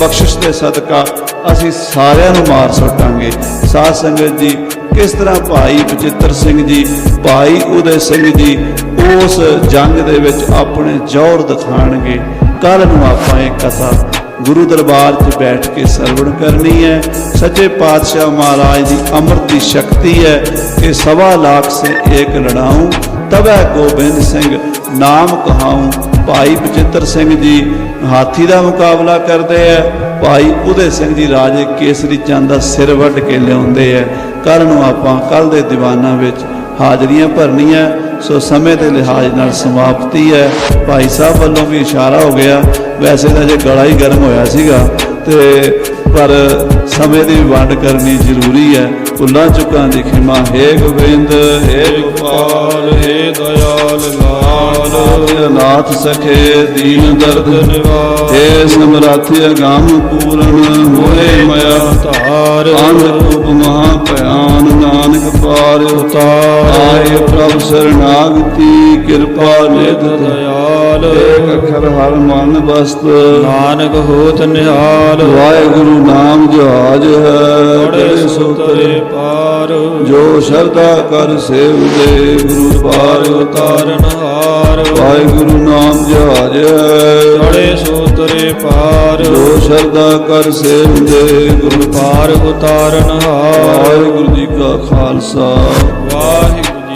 ਬਖਸ਼ਿਸ਼ ਦੇ ਸਦਕਾ ਅਸੀਂ ਸਾਰਿਆਂ ਨੂੰ ਮਾਰ ਸੁੱਟਾਂਗੇ। ਸਾਧ ਸੰਗਤ ਜੀ, ਕਿਸ ਤਰ੍ਹਾਂ ਭਾਈ ਬਚਿੱਤਰ ਸਿੰਘ ਜੀ, ਭਾਈ ਉਦੈ ਸਿੰਘ ਜੀ ਉਸ ਜੰਗ ਦੇ ਵਿੱਚ ਆਪਣੇ ਜੌਹਰ ਦਿਖਾਣਗੇ। ਕੱਲ ਨੂੰ ਆਪਾਂ ਇਹ ਕਥਾ ਗੁਰੂ ਦਰਬਾਰ 'ਚ ਬੈਠ ਕੇ ਸਰਵਣ ਕਰਨੀ ਹੈ। ਸੱਚੇ ਪਾਤਸ਼ਾਹ ਮਹਾਰਾਜ ਦੀ ਅੰਮ੍ਰਿਤ ਦੀ ਸ਼ਕਤੀ ਹੈ ਕਿ 1.25 ਲੱਖ ਸੇ ਏਕ ਲੜਾਊਂ ਤਬੈ ਗੋਬਿੰਦ ਸਿੰਘ ਨਾਮ ਕਹਾਊਂ। ਭਾਈ ਬਚਿੱਤਰ ਸਿੰਘ ਜੀ ਹਾਥੀ ਦਾ ਮੁਕਾਬਲਾ ਕਰਦੇ ਹੈ, ਭਾਈ ਉਦੈ ਸਿੰਘ ਜੀ ਰਾਜੇ ਕੇਸਰੀ ਚੰਦ ਦਾ ਸਿਰ ਵੱਢ ਕੇ ਲਿਆਉਂਦੇ ਹੈ। ਕੱਲ੍ਹ ਨੂੰ ਆਪਾਂ ਕੱਲ੍ਹ ਦੇ ਦੀਵਾਨਾਂ ਵਿੱਚ ਹਾਜ਼ਰੀਆਂ ਭਰਨੀਆਂ। ਸੋ ਸਮੇਂ ਦੇ ਲਿਹਾਜ਼ ਨਾਲ ਸਮਾਪਤੀ ਹੈ। ਭਾਈ ਸਾਹਿਬ ਵੱਲੋਂ ਵੀ ਇਸ਼ਾਰਾ ਹੋ ਗਿਆ, ਵੈਸੇ ਤਾਂ ਜੇ ਗਲਾ ਹੀ ਗਰਮ ਹੋਇਆ ਸੀਗਾ ਤੇ ਪਰ ਸਮੇਂ ਦੀ ਵੰਡ ਕਰਨੀ ਜ਼ਰੂਰੀ ਹੈ। ਭੁੱਲਾਂ ਚੁੱਕਾਂ ਦੀ ਖਿਮਾ। ਹੇ ਗੋਬਿੰਦ ਹੇ ਗੋਪਾਲ ਹੇ ਦਇਆਲ ਲਾਲ ਨਾਥ ਸਖੇ ਦੀਨ ਦਰਦ ਨਿਵਾਰ। ਹੇ ਸਮਰੱਥ ਅਗੰਮ ਪੂਰਨ ਹੋਏ ਮਇਆ ਧਾਰ ਅੰਧ ਰੂਪ ਮਹਾ ਭਿਆਨ ਨਾਨਕ ਪਾਰ ਉਤਾਰ। ਆਏ ਪ੍ਰਭ ਸਰਨਾਗਤੀ ਕਿਰਪਾ ਨਿਧ ਦਇਆਲ ਏਕ ਅੱਖਰ ਹਰ ਮਨ ਬਸਤ ਨਾਨਕ ਹੋਤ ਨਿਹਾਲ। ਵਾਹਿਗੁਰੂ ਨਾਮ ਜਹਾਜ ਹੈ ਬੜੇ ਸੁਤਰੇ ਪਾਰ। ਜੋ ਸ਼ਰਧਾ ਕਰ ਸੇਵਦੇ ਗੁਰੂ ਪਾਰ ਉਤਾਰਨ ਹਾਰ। ਵਾਹਿਗੁਰੂ ਨਾਮ ਜਹਾਜ ਹੈ ਬੜੇ ਸੁਤਰੇ ਪਾਰ। ਜੋ ਸ਼ਰਧਾ ਕਰ ਸੇਵਦੇ ਗੁਰੂ ਪਾਰ ਉਤਾਰਨ ਹਾਰ। ਵਾਹਿਗੁਰੂ ਜੀ ਕਾ ਖਾਲਸਾ ਵਾਹਿਗੁਰੂ